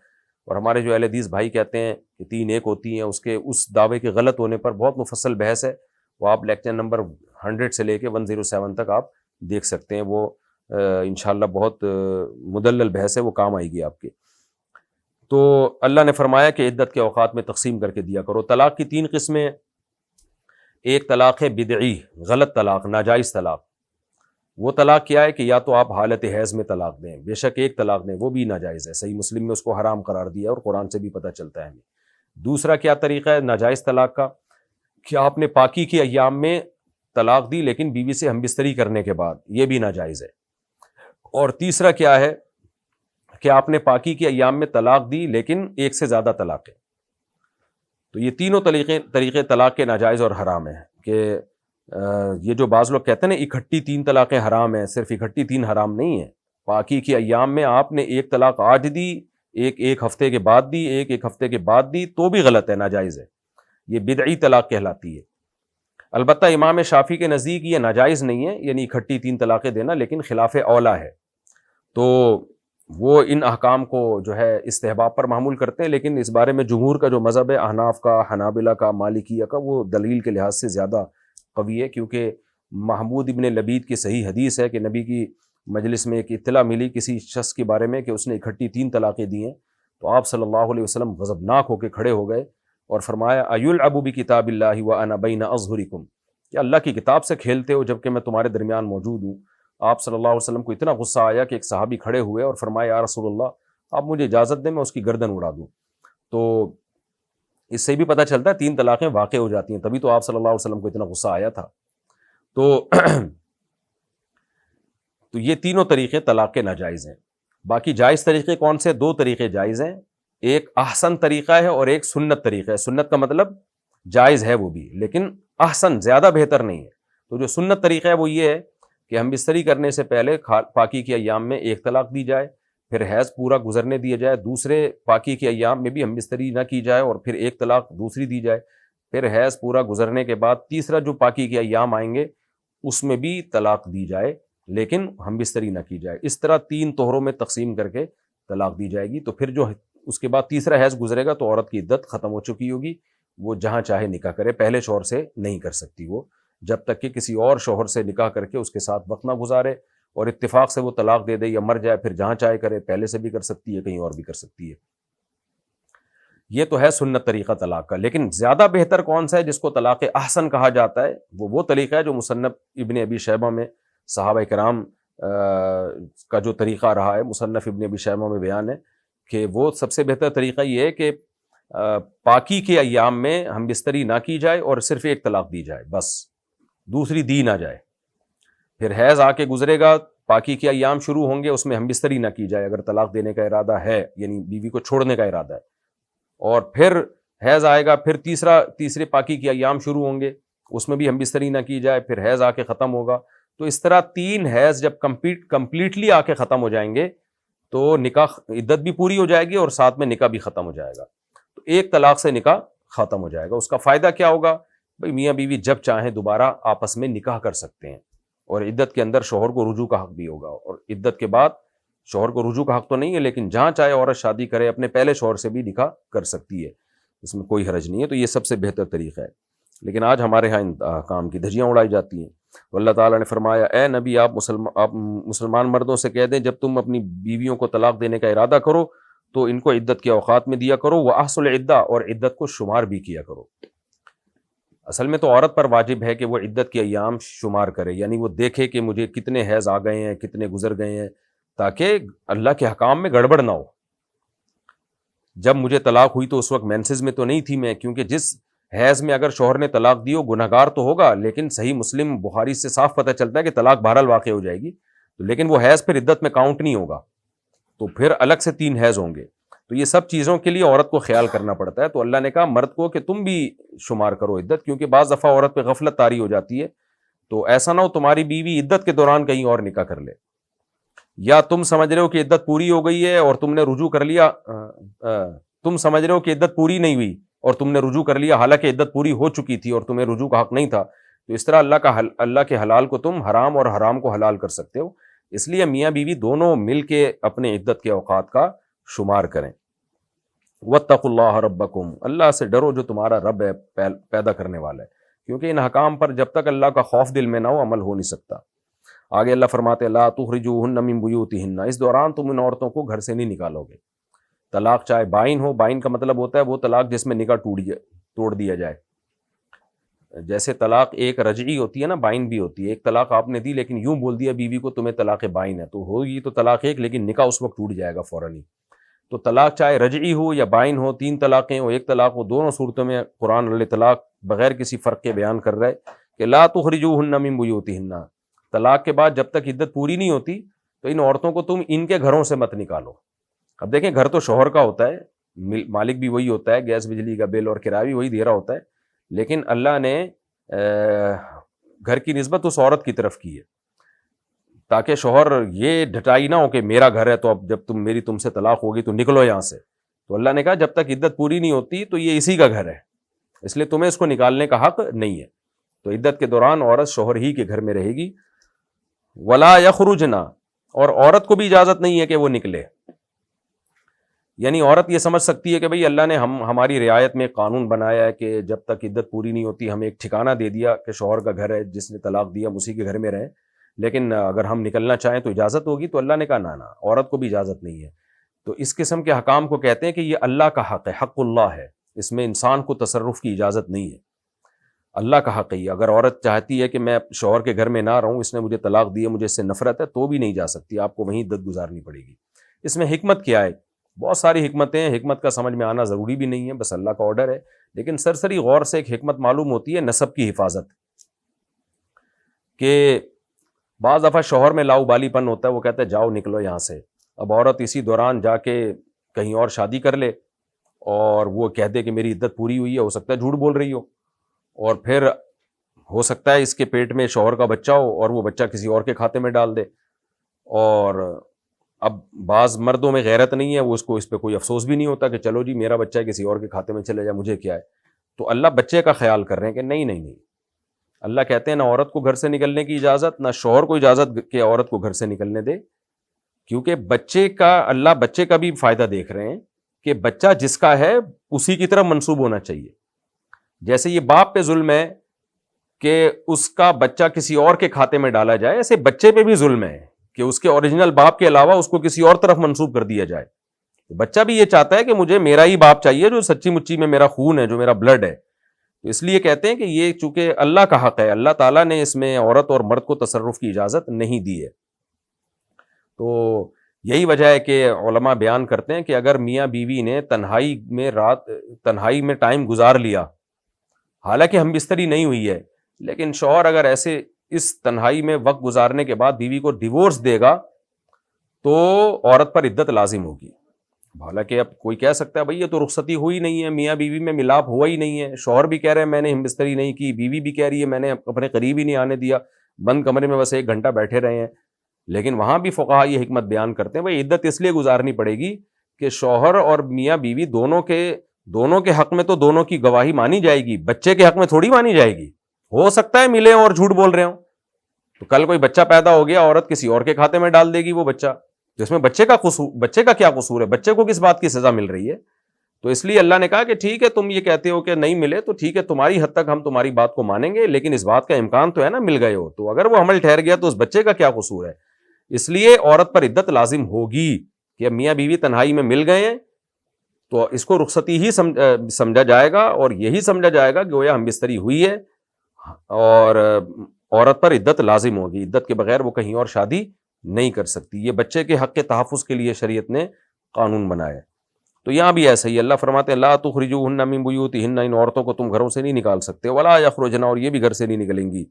اور ہمارے جو اہل حدیث بھائی کہتے ہیں کہ 3 ایک ہوتی ہیں، اس دعوے کے غلط ہونے پر بہت مفصل بحث ہے. وہ آپ لیکچر نمبر 100 سے لے کے 107 تک آپ دیکھ سکتے ہیں. وہ انشاءاللہ بہت مدلل بحث ہے، وہ کام آئے گی آپ کے. تو اللہ نے فرمایا کہ عدت کے اوقات میں تقسیم کر کے دیا کرو. طلاق کی 3 قسمیں، ایک طلاق ہے بدعی، غلط طلاق، ناجائز طلاق. وہ طلاق کیا ہے کہ یا تو آپ حالت حیض میں طلاق دیں، بے شک ایک طلاق دیں، وہ بھی ناجائز ہے. صحیح مسلم میں اس کو حرام قرار دیا اور قرآن سے بھی پتہ چلتا ہے ہمیں. دوسرا کیا طریقہ ہے ناجائز طلاق کا؟ کہ آپ نے پاکی کے ایام میں طلاق دی لیکن بیوی سے ہم بستری کرنے کے بعد، یہ بھی ناجائز ہے. اور تیسرا کیا ہے کہ آپ نے پاکی کے ایام میں طلاق دی لیکن ایک سے زیادہ طلاقیں. تو یہ تینوں طریقے طلاق کے ناجائز اور حرام ہیں کہ یہ جو بعض لوگ کہتے ہیں نا اکٹھی 3 طلاقیں حرام ہیں، صرف اکٹھی 3 حرام نہیں ہیں. پاکی کے ایام میں آپ نے ایک طلاق آج دی، ایک ہفتے کے بعد دی، ایک ہفتے کے بعد دی، تو بھی غلط ہے، ناجائز ہے. یہ بدعی طلاق کہلاتی ہے. البتہ امام شافعی کے نزدیک یہ ناجائز نہیں ہے، یعنی اکٹھی 3 طلاقیں دینا، لیکن خلاف اولا ہے. تو وہ ان احکام کو جو ہے استحباب پر معمول کرتے ہیں، لیکن اس بارے میں جمہور کا جو مذہب ہے، احناف کا، حنابلہ کا، مالکیہ کا، وہ دلیل کے لحاظ سے زیادہ قوی ہے، کیونکہ محمود ابن لبید کی صحیح حدیث ہے کہ نبی کی مجلس میں ایک اطلاع ملی کسی شخص کے بارے میں کہ اس نے اکٹھی 3 طلاقیں دی ہیں. تو آپ صلی اللہ علیہ وسلم غضبناک ہو کے کھڑے ہو گئے اور فرمایا ایلعب بکتاب اللہ وانا بین اظہرکم، کہ اللہ کی کتاب سے کھیلتے ہو جبکہ میں تمہارے درمیان موجود ہوں. آپ صلی اللہ علیہ وسلم کو اتنا غصہ آیا کہ ایک صحابی کھڑے ہوئے اور فرمایا یا رسول اللہ آپ مجھے اجازت دیں میں اس کی گردن اڑا دوں. تو اس سے بھی پتہ چلتا ہے 3 طلاقیں واقع ہو جاتی ہیں، تبھی تو آپ صلی اللہ علیہ وسلم کو اتنا غصہ آیا تھا. تو یہ تینوں طریقے طلاق کے ناجائز ہیں. باقی جائز طریقے کون سے؟ 2 طریقے جائز ہیں، ایک احسن طریقہ ہے اور ایک سنت طریقہ ہے. سنت کا مطلب جائز ہے وہ بھی، لیکن احسن زیادہ بہتر نہیں ہے. تو جو سنت طریقہ ہے وہ یہ ہے کہ ہم بستری کرنے سے پہلے پاکی کے ایام میں 1 طلاق دی جائے، پھر حیض پورا گزرنے دیا جائے، دوسرے پاکی کے ایام میں بھی ہم بستری نہ کی جائے اور پھر 1 طلاق دوسری دی جائے، پھر حیض پورا گزرنے کے بعد تیسرا جو پاکی کے ایام آئیں گے اس میں بھی طلاق دی جائے لیکن ہم بستری نہ کی جائے. اس طرح 3 طہروں میں تقسیم کر کے طلاق دی جائے گی. تو پھر جو اس کے بعد تیسرا حیض گزرے گا تو عورت کی عدت ختم ہو چکی ہوگی، وہ جہاں چاہے نکاح کرے، پہلے شوہر سے نہیں کر سکتی وہ، جب تک کہ کسی اور شوہر سے نکاح کر کے اس کے ساتھ وقت نہ گزارے اور اتفاق سے وہ طلاق دے دے یا مر جائے، پھر جہاں چاہے کرے، پہلے سے بھی کر سکتی ہے، کہیں اور بھی کر سکتی ہے. یہ تو ہے سنت طریقہ طلاق کا. لیکن زیادہ بہتر کون سا ہے جس کو طلاق احسن کہا جاتا ہے؟ وہ طریقہ ہے جو مصنف ابن ابی شیبہ میں صحابہ کرام کا جو طریقہ رہا ہے، مصنف ابن ابی شیبہ میں بیان ہے کہ وہ سب سے بہتر طریقہ یہ ہے کہ پاکی کے ایام میں ہم بستری نہ کی جائے اور صرف 1 طلاق دی جائے، بس دوسری دی نہ جائے. پھر حیض آ کے گزرے گا، پاکی کے ایام شروع ہوں گے، اس میں ہم بستری نہ کی جائے اگر طلاق دینے کا ارادہ ہے، یعنی بیوی کو چھوڑنے کا ارادہ ہے. اور پھر حیض آئے گا، پھر تیسرے پاکی کے ایام شروع ہوں گے، اس میں بھی ہم بستری نہ کی جائے، پھر حیض آ کے ختم ہوگا. تو اس طرح 3 حیض جب کمپلیٹلی آ کے ختم ہو جائیں گے تو نکاح عدت بھی پوری ہو جائے گی اور ساتھ میں نکاح بھی ختم ہو جائے گا. تو 1 طلاق سے نکاح ختم ہو جائے گا. اس کا فائدہ کیا ہوگا؟ بھئی میاں بیوی جب چاہیں دوبارہ آپس میں نکاح کر سکتے ہیں، اور عدت کے اندر شوہر کو رجوع کا حق بھی ہوگا، اور عدت کے بعد شوہر کو رجوع کا حق تو نہیں ہے لیکن جہاں چاہے عورت شادی کرے اپنے پہلے شوہر سے بھی نکاح کر سکتی ہے، اس میں کوئی حرج نہیں ہے. تو یہ سب سے بہتر طریقہ ہے. لیکن آج ہمارے ہاں ان کام کی دھجیاں اڑائی جاتی ہیں. تو اللہ تعالیٰ نے فرمایا اے نبی آپ مسلمان مردوں سے کہہ دیں جب تم اپنی بیویوں کو طلاق دینے کا ارادہ کرو تو ان کو عدت کے اوقات میں دیا کرو، وَأَحْصُ الْعِدَّةَ، اور عدت کو شمار بھی کیا کرو. اصل میں تو عورت پر واجب ہے کہ وہ عدت کے ایام شمار کرے، یعنی وہ دیکھے کہ مجھے کتنے حیض آ گئے ہیں، کتنے گزر گئے ہیں، تاکہ اللہ کے حکام میں گڑبڑ نہ ہو. جب مجھے طلاق ہوئی تو اس وقت مینسز میں تو نہیں تھی میں، کیونکہ جس حیض میں اگر شوہر نے طلاق دی ہو گناہگار تو ہوگا، لیکن صحیح مسلم بخاری سے صاف پتہ چلتا ہے کہ طلاق بہرحال واقع ہو جائے گی، لیکن وہ حیض پھر عدت میں کاؤنٹ نہیں ہوگا، تو پھر الگ سے 3 حیض ہوں گے. تو یہ سب چیزوں کے لیے عورت کو خیال کرنا پڑتا ہے. تو اللہ نے کہا مرد کو کہ تم بھی شمار کرو عدت، کیونکہ بعض دفعہ عورت پہ غفلت طاری ہو جاتی ہے. تو ایسا نہ ہو تمہاری بیوی عدت کے دوران کہیں اور نکاح کر لے، یا تم سمجھ رہے ہو کہ عدت پوری ہو گئی ہے اور تم نے رجوع کر لیا، تم سمجھ رہے ہو کہ عدت پوری نہیں ہوئی اور تم نے رجوع کر لیا، حالانکہ عدت پوری ہو چکی تھی اور تمہیں رجوع کا حق نہیں تھا. تو اس طرح اللہ کے حلال کو تم حرام اور حرام کو حلال کر سکتے ہو. اس لیے میاں بیوی دونوں مل کے اپنے عدت کے اوقات کا شمار کریں. واتقوا اللہ ربکم، اللہ سے ڈرو جو تمہارا رب ہے، پیدا کرنے والا ہے، کیونکہ ان حکام پر جب تک اللہ کا خوف دل میں نہ ہو عمل ہو نہیں سکتا. آگے اللہ فرماتے لا تخرجوہن من بیوتہن، اس دوران تم ان عورتوں کو گھر سے نہیں نکالو گے. طلاق چاہے بائن ہو، بائن کا مطلب ہوتا ہے وہ طلاق جس میں نکاح توڑ دیا جائے. جیسے طلاق ایک رجعی ہوتی ہے نا، بائن بھی ہوتی ہے. ایک طلاق آپ نے دی لیکن یوں بول دیا بیوی کو تمہیں طلاق بائن ہے، تو ہوگی تو طلاق ایک، لیکن نکاح اس وقت ٹوٹ جائے گا فوراً ہی. تو طلاق چاہے رجعی ہو یا بائن ہو، 3 طلاقیں ہو، 1 طلاق ہو، دونوں صورتوں میں قرآن علیہ طلاق بغیر کسی فرق کے بیان کر رہا ہے کہ لا تخرجوہن من بیوتہن. طلاق کے بعد جب تک عدت پوری نہیں ہوتی تو ان عورتوں کو تم ان کے گھروں سے مت نکالو. اب دیکھیں گھر تو شوہر کا ہوتا ہے، مالک بھی وہی ہوتا ہے, گیس بجلی کا بل اور کرایہ بھی وہی دے رہا ہوتا ہے, لیکن اللہ نے گھر کی نسبت اس عورت کی طرف کی ہے تاکہ شوہر یہ ڈھٹائی نہ ہو کہ میرا گھر ہے تو اب جب تم سے طلاق ہوگی تو نکلو یہاں سے. تو اللہ نے کہا جب تک عدت پوری نہیں ہوتی تو یہ اسی کا گھر ہے, اس لیے تمہیں اس کو نکالنے کا حق نہیں ہے. تو عدت کے دوران عورت شوہر ہی کے گھر میں رہے گی. ولا یخرجنا, اور عورت کو بھی اجازت نہیں ہے کہ وہ نکلے. یعنی عورت یہ سمجھ سکتی ہے کہ بھئی اللہ نے ہماری رعایت میں قانون بنایا ہے کہ جب تک عدت پوری نہیں ہوتی ہمیں ایک ٹھکانہ دے دیا کہ شوہر کا گھر ہے, جس نے طلاق دیا ہم اسی کے گھر میں رہیں, لیکن اگر ہم نکلنا چاہیں تو اجازت ہوگی. تو اللہ نے کہا نہ, عورت کو بھی اجازت نہیں ہے. تو اس قسم کے حکام کو کہتے ہیں کہ یہ اللہ کا حق ہے, حق اللہ ہے, اس میں انسان کو تصرف کی اجازت نہیں ہے, اللہ کا حق ہے. اگر عورت چاہتی ہے کہ میں شوہر کے گھر میں نہ رہوں, اس نے مجھے طلاق دی ہے, مجھے اس سے نفرت ہے, تو بھی نہیں جا سکتی, آپ کو وہیں عدت گزارنی پڑے گی. اس میں حکمت کیا ہے؟ بہت ساری حکمتیں ہیں, حکمت کا سمجھ میں آنا ضروری بھی نہیں ہے, بس اللہ کا آرڈر ہے. لیکن سرسری غور سے ایک حکمت معلوم ہوتی ہے, نسب کی حفاظت. کہ بعض دفعہ شوہر میں لاؤبالی پن ہوتا ہے, وہ کہتا ہے جاؤ نکلو یہاں سے. اب عورت اسی دوران جا کے کہیں اور شادی کر لے اور وہ کہہ دے کہ میری عدت پوری ہوئی ہے, ہو سکتا ہے جھوٹ بول رہی ہو, اور پھر ہو سکتا ہے اس کے پیٹ میں شوہر کا بچہ ہو اور وہ بچہ کسی اور کے کھاتے میں ڈال دے. اور اب بعض مردوں میں غیرت نہیں ہے, وہ اس پہ کوئی افسوس بھی نہیں ہوتا کہ چلو جی میرا بچہ ہے کسی اور کے کھاتے میں چلے جائے, مجھے کیا ہے. تو اللہ بچے کا خیال کر رہے ہیں کہ نہیں, اللہ کہتے ہیں نہ عورت کو گھر سے نکلنے کی اجازت, نہ شوہر کو اجازت کہ عورت کو گھر سے نکلنے دے, کیونکہ اللہ بچے کا بھی فائدہ دیکھ رہے ہیں کہ بچہ جس کا ہے اسی کی طرف منسوب ہونا چاہیے. جیسے یہ باپ پہ ظلم ہے کہ اس کا بچہ کسی اور کے کھاتے میں ڈالا جائے, ایسے بچے پہ بھی ظلم ہے کہ اس کے اوریجنل باپ کے علاوہ اس کو کسی اور طرف منسوب کر دیا جائے. بچہ بھی یہ چاہتا ہے کہ مجھے میرا ہی باپ چاہیے جو سچی مچی میں میرا خون ہے, جو میرا بلڈ ہے. تو اس لیے کہتے ہیں کہ یہ چونکہ اللہ کا حق ہے, اللہ تعالیٰ نے اس میں عورت اور مرد کو تصرف کی اجازت نہیں دی ہے. تو یہی وجہ ہے کہ علماء بیان کرتے ہیں کہ اگر میاں بیوی نے تنہائی میں ٹائم گزار لیا, حالانکہ ہم بستری نہیں ہوئی ہے, لیکن شوہر اگر ایسے اس تنہائی میں وقت گزارنے کے بعد بیوی کو ڈیورس دے گا تو عورت پر عدت لازم ہوگی. حالانکہ اب کوئی کہہ سکتا ہے بھئی یہ تو رخصتی ہوئی نہیں ہے, میاں بیوی میں ملاپ ہوا ہی نہیں ہے, شوہر بھی کہہ رہے ہیں میں نے ہم بستری نہیں کی, بیوی بھی کہہ رہی ہے میں نے اپنے قریب ہی نہیں آنے دیا, بند کمرے میں بس 1 گھنٹہ بیٹھے رہے ہیں. لیکن وہاں بھی فقہاء یہ حکمت بیان کرتے ہیں بھئی عدت اس لیے گزارنی پڑے گی کہ شوہر اور میاں بیوی دونوں کے حق میں تو دونوں کی گواہی مانی جائے گی, بچے کے حق میں تھوڑی مانی جائے گی. ہو سکتا ہے ملے اور جھوٹ بول رہے ہوں, تو کل کوئی بچہ پیدا ہو گیا, عورت کسی اور کے کھاتے میں ڈال دے گی وہ بچہ, تو اس میں بچے کا کیا قصور ہے, بچے کو کس بات کی سزا مل رہی ہے. تو اس لیے اللہ نے کہا کہ ٹھیک ہے تم یہ کہتے ہو کہ نہیں ملے, تو ٹھیک ہے تمہاری حد تک ہم تمہاری بات کو مانیں گے, لیکن اس بات کا امکان تو ہے نا مل گئے ہو, تو اگر وہ حمل ٹھہر گیا تو اس بچے کا کیا قصور ہے. اس لیے عورت پر عدت لازم ہوگی کہ اب میاں بیوی تنہائی میں مل گئے ہیں تو اس کو رخصتی ہی سمجھا جائے گا, اور یہی سمجھا جائے گا کہ گویا ہم بستری ہوئی ہے, اور عورت پر عدت لازم ہوگی. عدت کے بغیر وہ کہیں اور شادی نہیں کر سکتی. یہ بچے کے حق کے تحفظ کے لیے شریعت نے قانون بنایا. تو یہاں بھی ایسا ہی اللہ فرماتے ہیں لا تخرجوہن من بیوتہن, ان عورتوں کو تم گھروں سے نہیں نکال سکتے, ولا یخرجن, اور یہ بھی گھر سے نہیں نکلیں گی.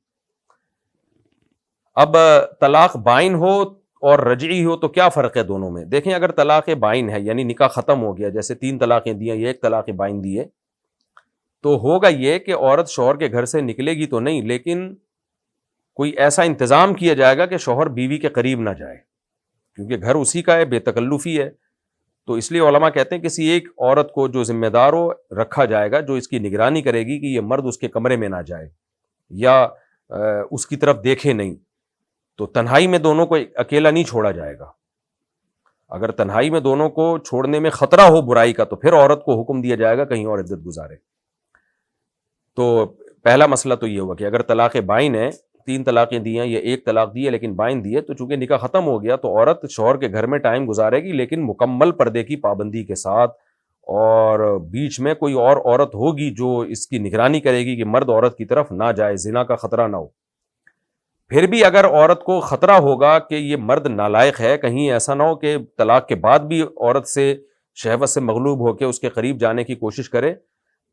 اب طلاق بائن ہو اور رجعی ہو تو کیا فرق ہے دونوں میں؟ دیکھیں اگر طلاق بائن ہے یعنی نکاح ختم ہو گیا, جیسے 3 طلاقیں دی ہیں, یہ 1 طلاق بائن دی ہے, تو ہوگا یہ کہ عورت شوہر کے گھر سے نکلے گی تو نہیں, لیکن کوئی ایسا انتظام کیا جائے گا کہ شوہر بیوی کے قریب نہ جائے, کیونکہ گھر اسی کا ہے, بے تکلفی ہے. تو اس لیے علماء کہتے ہیں کسی ایک عورت کو جو ذمہ دار ہو رکھا جائے گا, جو اس کی نگرانی کرے گی کہ یہ مرد اس کے کمرے میں نہ جائے یا اس کی طرف دیکھے نہیں. تو تنہائی میں دونوں کو اکیلا نہیں چھوڑا جائے گا. اگر تنہائی میں دونوں کو چھوڑنے میں خطرہ ہو برائی کا تو پھر عورت کو حکم دیا جائے گا کہیں اور عدت گزارے. تو پہلا مسئلہ تو یہ ہوا کہ اگر طلاق بائن ہے, 3 طلاقیں دی ہیں, یہ 1 طلاق دی ہے لیکن بائن دی ہے, تو چونکہ نکاح ختم ہو گیا تو عورت شوہر کے گھر میں ٹائم گزارے گی, لیکن مکمل پردے کی پابندی کے ساتھ, اور بیچ میں کوئی اور عورت ہوگی جو اس کی نگرانی کرے گی کہ مرد عورت کی طرف نہ جائے, زنا کا خطرہ نہ ہو. پھر بھی اگر عورت کو خطرہ ہوگا کہ یہ مرد نالائق ہے, کہیں ایسا نہ ہو کہ طلاق کے بعد بھی عورت سے شہوت سے مغلوب ہو کے اس کے قریب جانے کی کوشش کرے,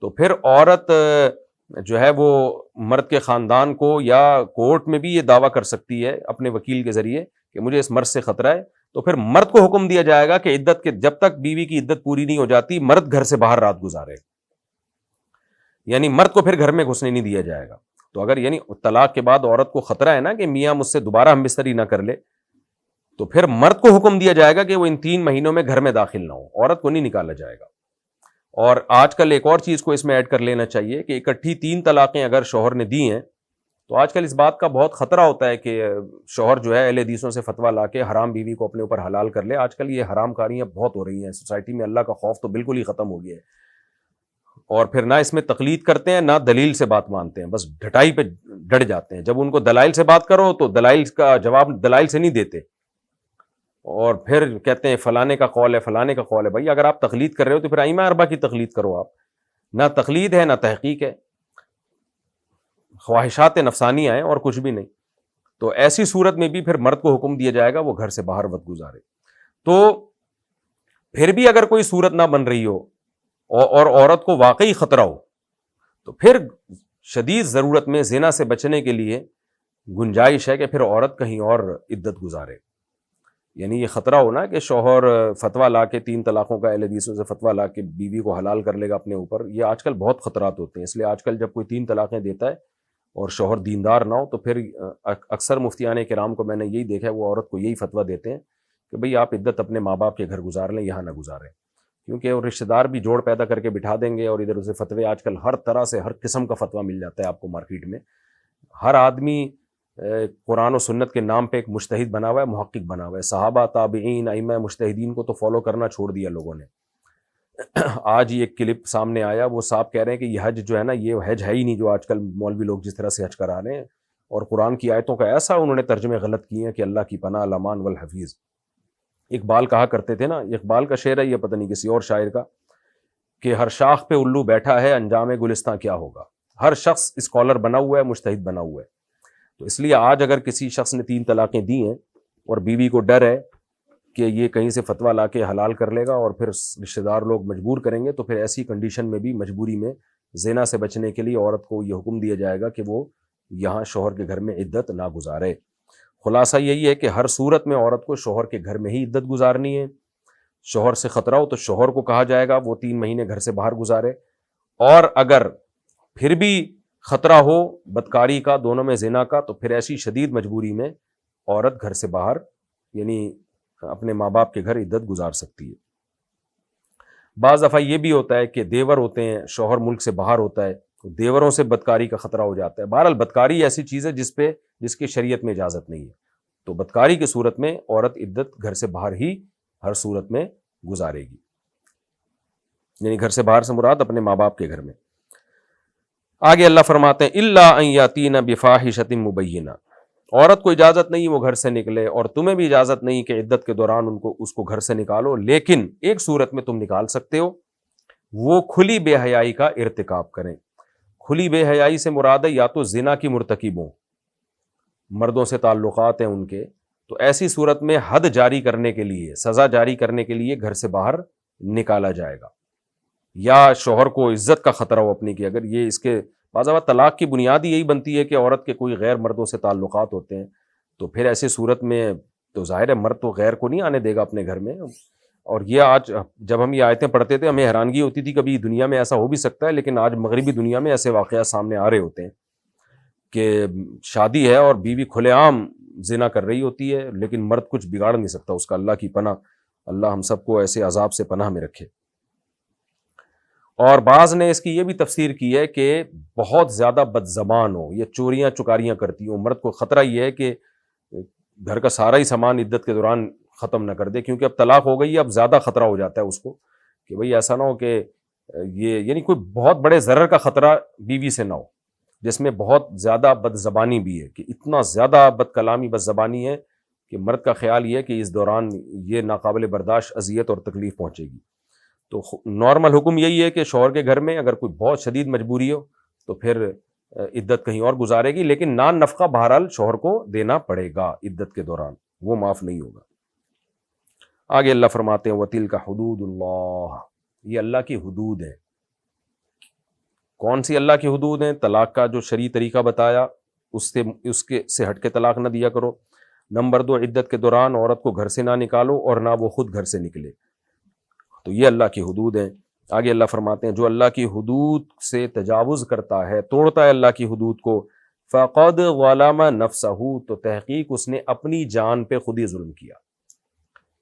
تو پھر عورت جو ہے وہ مرد کے خاندان کو یا کورٹ میں بھی یہ دعویٰ کر سکتی ہے اپنے وکیل کے ذریعے کہ مجھے اس مرد سے خطرہ ہے, تو پھر مرد کو حکم دیا جائے گا کہ عدت کے جب تک بیوی کی عدت پوری نہیں ہو جاتی مرد گھر سے باہر رات گزارے، یعنی مرد کو پھر گھر میں گھسنے نہیں دیا جائے گا۔ تو اگر یعنی طلاق کے بعد عورت کو خطرہ ہے نا کہ میاں مجھ سے دوبارہ ہم بستری نہ کر لے، تو پھر مرد کو حکم دیا جائے گا کہ وہ ان 3 مہینوں میں گھر میں داخل نہ ہو، عورت کو نہیں نکالا جائے گا۔ اور آج کل ایک اور چیز کو اس میں ایڈ کر لینا چاہیے کہ اکٹھی 3 طلاقیں اگر شوہر نے دی ہیں تو آج کل اس بات کا بہت خطرہ ہوتا ہے کہ شوہر جو ہے اہل حدیثوں سے فتویٰ لا کے حرام بیوی کو اپنے اوپر حلال کر لے۔ آج کل یہ حرام کاریاں بہت ہو رہی ہیں سوسائٹی میں، اللہ کا خوف تو بالکل ہی ختم ہو گیا ہے، اور پھر نہ اس میں تقلید کرتے ہیں نہ دلیل سے بات مانتے ہیں، بس ڈھٹائی پہ ڈٹ جاتے ہیں۔ جب ان کو دلائل سے بات کرو تو دلائل کا جواب دلائل سے نہیں دیتے، اور پھر کہتے ہیں فلانے کا قول ہے فلانے کا قول ہے۔ بھائی اگر آپ تقلید کر رہے ہو تو پھر ائمہ اربعہ کی تقلید کرو، آپ نہ تقلید ہے نہ تحقیق ہے، خواہشات نفسانیہ ہیں اور کچھ بھی نہیں۔ تو ایسی صورت میں بھی پھر مرد کو حکم دیا جائے گا وہ گھر سے باہر وقت گزارے۔ تو پھر بھی اگر کوئی صورت نہ بن رہی ہو اور عورت کو واقعی خطرہ ہو تو پھر شدید ضرورت میں زنا سے بچنے کے لیے گنجائش ہے کہ پھر عورت کہیں اور عدت گزارے۔ یعنی یہ خطرہ ہونا کہ شوہر فتویٰ لا کے 3 طلاقوں کا اہل حدیثوں سے فتویٰ لا کے بیوی کو حلال کر لے گا اپنے اوپر، یہ آج کل بہت خطرات ہوتے ہیں۔ اس لیے آج کل جب کوئی 3 طلاقیں دیتا ہے اور شوہر دیندار نہ ہو تو پھر اکثر مفتیان کرام کو میں نے یہی دیکھا ہے وہ عورت کو یہی فتویٰ دیتے ہیں کہ بھئی آپ عدت اپنے ماں باپ کے گھر گزار لیں، یہاں نہ گزاریں، کیونکہ وہ رشتہ دار بھی جوڑ پیدا کر کے بٹھا دیں گے، اور ادھر اسے فتوے آج کل ہر طرح سے ہر قسم کا فتویٰ مل جاتا ہے آپ کو مارکیٹ میں۔ ہر آدمی قرآن و سنت کے نام پہ ایک مجتہد بنا ہوا ہے، محقق بنا ہوا ہے۔ صحابہ تابعین ائمہ مجتہدین کو تو فالو کرنا چھوڑ دیا لوگوں نے۔ آج یہ ایک کلپ سامنے آیا، وہ صاحب کہہ رہے ہیں کہ یہ حج جو ہے نا یہ حج ہے ہی نہیں جو آج کل مولوی لوگ جس طرح سے حج کرا رہے ہیں، اور قرآن کی آیتوں کا ایسا انہوں نے ترجمے غلط کیے ہیں کہ اللہ کی پناہ الامان والحفیظ۔ اقبال کہا کرتے تھے نا، اقبال کا شعر ہے یہ، پتہ نہیں کسی اور شاعر کا، کہ ہر شاخ پہ الو بیٹھا ہے انجام گلستاں کیا ہوگا۔ ہر شخص اسکالر بنا ہوا ہے، مجتہد بنا ہوا ہے۔ تو اس لیے آج اگر کسی شخص نے 3 طلاقیں دی ہیں اور بیوی کو ڈر ہے کہ یہ کہیں سے فتویٰ لا کے حلال کر لے گا اور پھر رشتہ دار لوگ مجبور کریں گے، تو پھر ایسی کنڈیشن میں بھی مجبوری میں زنا سے بچنے کے لیے عورت کو یہ حکم دیا جائے گا کہ وہ یہاں شوہر کے گھر میں عدت نہ گزارے۔ خلاصہ یہی ہے کہ ہر صورت میں عورت کو شوہر کے گھر میں ہی عدت گزارنی ہے۔ شوہر سے خطرہ ہو تو شوہر کو کہا جائے گا وہ 3 مہینے گھر سے باہر گزارے، اور اگر پھر بھی خطرہ ہو بدکاری کا، دونوں میں زنا کا، تو پھر ایسی شدید مجبوری میں عورت گھر سے باہر یعنی اپنے ماں باپ کے گھر عدت گزار سکتی ہے۔ بعض دفعہ یہ بھی ہوتا ہے کہ دیور ہوتے ہیں، شوہر ملک سے باہر ہوتا ہے، تو دیوروں سے بدکاری کا خطرہ ہو جاتا ہے۔ بہرحال بدکاری ایسی چیز ہے جس کی شریعت میں اجازت نہیں ہے، تو بدکاری کی صورت میں عورت عدت گھر سے باہر ہی ہر صورت میں گزارے گی، یعنی گھر سے باہر سے مراد اپنے ماں باپ کے گھر میں۔ آگے اللہ فرماتے ہیں الا ان یاتین بفاحشۃ مبینہ، عورت کو اجازت نہیں وہ گھر سے نکلے، اور تمہیں بھی اجازت نہیں کہ عدت کے دوران اس کو گھر سے نکالو، لیکن ایک صورت میں تم نکال سکتے ہو، وہ کھلی بے حیائی کا ارتکاب کریں۔ کھلی بے حیائی سے مراد ہے یا تو زنا کی مرتکب ہوں، مردوں سے تعلقات ہیں ان کے، تو ایسی صورت میں حد جاری کرنے کے لیے، سزا جاری کرنے کے لیے گھر سے باہر نکالا جائے گا، یا شوہر کو عزت کا خطرہ ہو اپنی کی، اگر یہ اس کے بعض اوقات طلاق کی بنیاد ہی یہی بنتی ہے کہ عورت کے کوئی غیر مردوں سے تعلقات ہوتے ہیں، تو پھر ایسی صورت میں تو ظاہر ہے مرد تو غیر کو نہیں آنے دے گا اپنے گھر میں۔ اور یہ آج جب ہم یہ آیتیں پڑھتے تھے ہمیں حیرانگی ہوتی تھی کبھی دنیا میں ایسا ہو بھی سکتا ہے، لیکن آج مغربی دنیا میں ایسے واقعات سامنے آ رہے ہوتے ہیں کہ شادی ہے اور بیوی کھلے عام زنا کر رہی ہوتی ہے، لیکن مرد کچھ بگاڑ نہیں سکتا اس کا۔ اللہ کی پناہ، اللہ ہم سب کو ایسے عذاب سے پناہ میں رکھے۔ اور بعض نے اس کی یہ بھی تفسیر کی ہے کہ بہت زیادہ بد زبان ہو، یہ چوریاں چکاریاں کرتی ہوں، مرد کو خطرہ یہ ہے کہ گھر کا سارا ہی سامان عدت کے دوران ختم نہ کر دے، کیونکہ اب طلاق ہو گئی ہے، اب زیادہ خطرہ ہو جاتا ہے اس کو کہ بھئی ایسا نہ ہو کہ یہ یعنی کوئی بہت بڑے ضرر کا خطرہ بیوی سے نہ ہو، جس میں بہت زیادہ بد زبانی بھی ہے، کہ اتنا زیادہ بد کلامی بد زبانی ہے کہ مرد کا خیال یہ ہے کہ اس دوران یہ ناقابل برداشت اذیت اور تکلیف پہنچے گی۔ تو نارمل حکم یہی ہے کہ شوہر کے گھر میں اگر کوئی بہت شدید مجبوری ہو تو پھر عدت کہیں اور گزارے گی، لیکن نان نفقہ بہرحال شوہر کو دینا پڑے گا عدت کے دوران، وہ معاف نہیں ہوگا۔ آگے اللہ فرماتے ہیں وَتِلْكَ حُدُودُ اللَّهِ، یہ اللہ کی حدود ہیں۔ کون سی اللہ کی حدود ہیں؟ طلاق کا جو شرعی طریقہ بتایا اس سے ہٹ کے طلاق نہ دیا کرو، نمبر 2 عدت کے دوران عورت کو گھر سے نہ نکالو اور نہ وہ خود گھر سے نکلے. تو یہ اللہ کی حدود ہیں. آگے اللہ فرماتے ہیں جو اللہ کی حدود سے تجاوز کرتا ہے, توڑتا ہے اللہ کی حدود کو, فقد ظلم نفسہ, تو تحقیق اس نے اپنی جان پہ خود ہی ظلم کیا.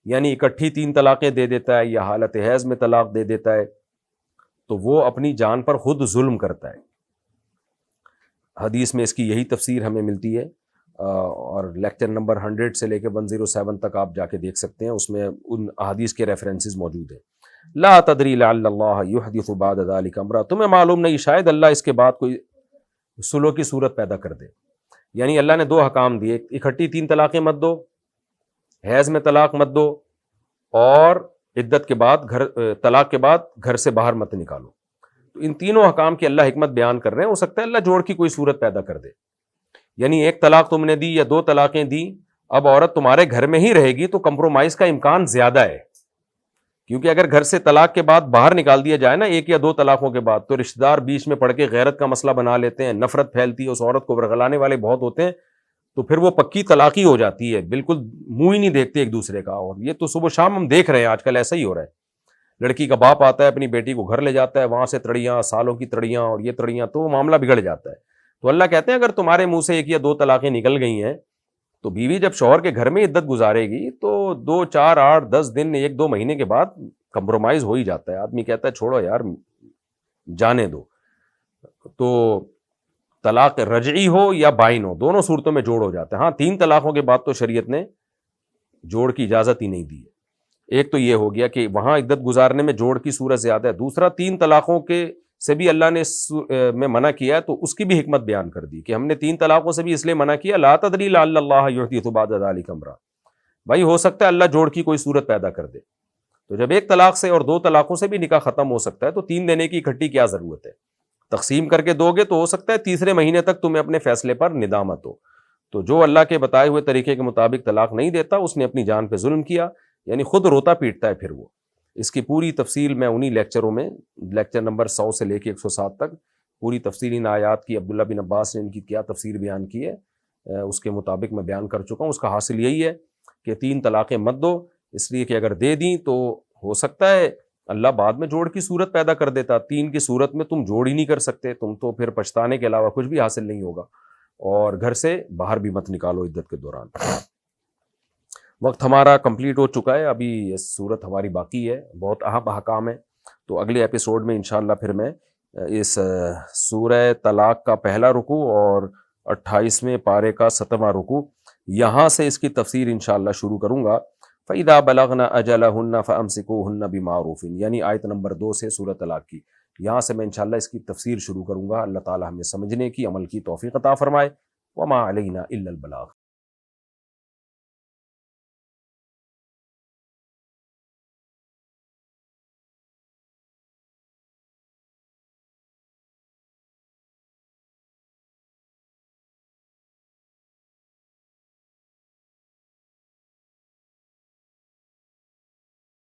یعنی اکٹھی 3 طلاقیں دے دیتا ہے یا حالت حیض میں طلاق دے دیتا ہے تو وہ اپنی جان پر خود ظلم کرتا ہے. حدیث میں اس کی یہی تفسیر ہمیں ملتی ہے, اور لیکچر نمبر 100 سے لے کے 107 تک آپ جا کے دیکھ سکتے ہیں, اس میں ان احادیث کے ریفرنسز موجود ہیں. لا تدری لعل اللہ یحدث بعد ذلک امرا, تمہیں معلوم نہیں شاید اللہ اس کے بعد کوئی صلح کی صورت پیدا کر دے. یعنی اللہ نے 2 حکام دیے, اکٹھی 3 طلاقیں مت دو, حیض میں طلاق مت دو, اور عدت کے بعد طلاق کے بعد گھر سے باہر مت نکالو. تو ان تینوں حکام کی اللہ حکمت بیان کر رہے ہیں. ہو سکتا ہے اللہ جوڑ کی کوئی صورت پیدا کر دے. یعنی 1 طلاق تم نے دی یا 2 طلاقیں دی, اب عورت تمہارے گھر میں ہی رہے گی تو کمپرومائز کا امکان زیادہ ہے, کیونکہ اگر گھر سے طلاق کے بعد باہر نکال دیا جائے نا 1 یا 2 طلاقوں کے بعد, تو رشتہ دار بیچ میں پڑھ کے غیرت کا مسئلہ بنا لیتے ہیں, نفرت پھیلتی ہے, اس عورت کو ورغلانے والے بہت ہوتے ہیں, تو پھر وہ پکی طلاقی ہو جاتی ہے, بالکل منہ ہی نہیں دیکھتے ایک دوسرے کا. اور یہ تو صبح شام ہم دیکھ رہے ہیں آج کل ایسا ہی ہو رہا ہے. لڑکی کا باپ آتا ہے اپنی بیٹی کو گھر لے جاتا ہے, وہاں سے تڑیاں, سالوں کی تڑیاں اور یہ تڑیاں, تو وہ معاملہ بگڑ جاتا ہے. تو اللہ کہتے ہیں اگر تمہارے منہ سے 1 یا 2 طلاقیں نکل گئی ہیں تو بیوی جب شوہر کے گھر میں عدت گزارے گی تو 2, 4, 8, 10 دن 1, 2 مہینے کے بعد کمپرومائز ہو ہی جاتا ہے. آدمی کہتا ہے چھوڑو یار جانے دو. تو طلاق رجعی ہو یا بائن ہو, دونوں صورتوں میں جوڑ ہو جاتا ہے. ہاں 3 طلاقوں کے بعد تو شریعت نے جوڑ کی اجازت ہی نہیں دی ہے. ایک تو یہ ہو گیا کہ وہاں عدت گزارنے میں جوڑ کی صورت زیادہ ہے. دوسرا 3 طلاقوں کے سے بھی اللہ نے میں منع کیا ہے, تو اس کی بھی حکمت بیان کر دی کہ ہم نے 3 طلاقوں سے بھی اس لیے منع کیا, لا تدری لعل اللہ یحدث بعد ذلک امرا, بھائی ہو سکتا ہے اللہ جوڑ کی کوئی صورت پیدا کر دے. تو جب 1 طلاق سے اور 2 طلاقوں سے بھی نکاح ختم ہو سکتا ہے تو 3 دینے کی اکٹھی کیا ضرورت ہے. تقسیم کر کے دو گے تو ہو سکتا ہے تیسرے مہینے تک تمہیں اپنے فیصلے پر ندامت ہو. تو جو اللہ کے بتائے ہوئے طریقے کے مطابق طلاق نہیں دیتا اس نے اپنی جان پہ ظلم کیا, یعنی خود روتا پیٹتا ہے پھر وہ. اس کی پوری تفصیل میں انہی لیکچروں میں, لیکچر نمبر 100 سے لے کے 107 تک پوری تفصیل ان آیات کی, عبداللہ بن عباس نے ان کی کیا تفسیر بیان کی ہے اس کے مطابق میں بیان کر چکا ہوں. اس کا حاصل یہی ہے کہ 3 طلاقیں مت دو, اس لیے کہ اگر دے دیں تو ہو سکتا ہے اللہ بعد میں جوڑ کی صورت پیدا کر دیتا. 3 کی صورت میں تم جوڑ ہی نہیں کر سکتے, تم تو پھر پچھتانے کے علاوہ کچھ بھی حاصل نہیں ہوگا. اور گھر سے باہر بھی مت نکالو عدت کے دوران. وقت ہمارا کمپلیٹ ہو چکا ہے, ابھی یہ صورت ہماری باقی ہے, بہت اہم احکام ہے. تو اگلے ایپیسوڈ میں انشاءاللہ پھر میں اس سورہ طلاق کا پہلا رکوع اور 28ویں پارے کا 7واں رکوع یہاں سے اس کی تفسیر انشاءاللہ شروع کروں گا. فَإِذَا بَلَغْنَ أَجَلَهُنَّ فَأَمْسِكُوهُنَّ بِمَعْرُوفٍ, یعنی آیت نمبر 2 سے سورہ طلاق کی. یہاں سے میں انشاءاللہ اس کی تفسیر شروع کروں گا. اللہ تعالی ہمیں سمجھنے کی, عمل کی توفیق عطا فرمائے. وَمَا عَلَيْنَا إِلَّا الْبَلَاغُ.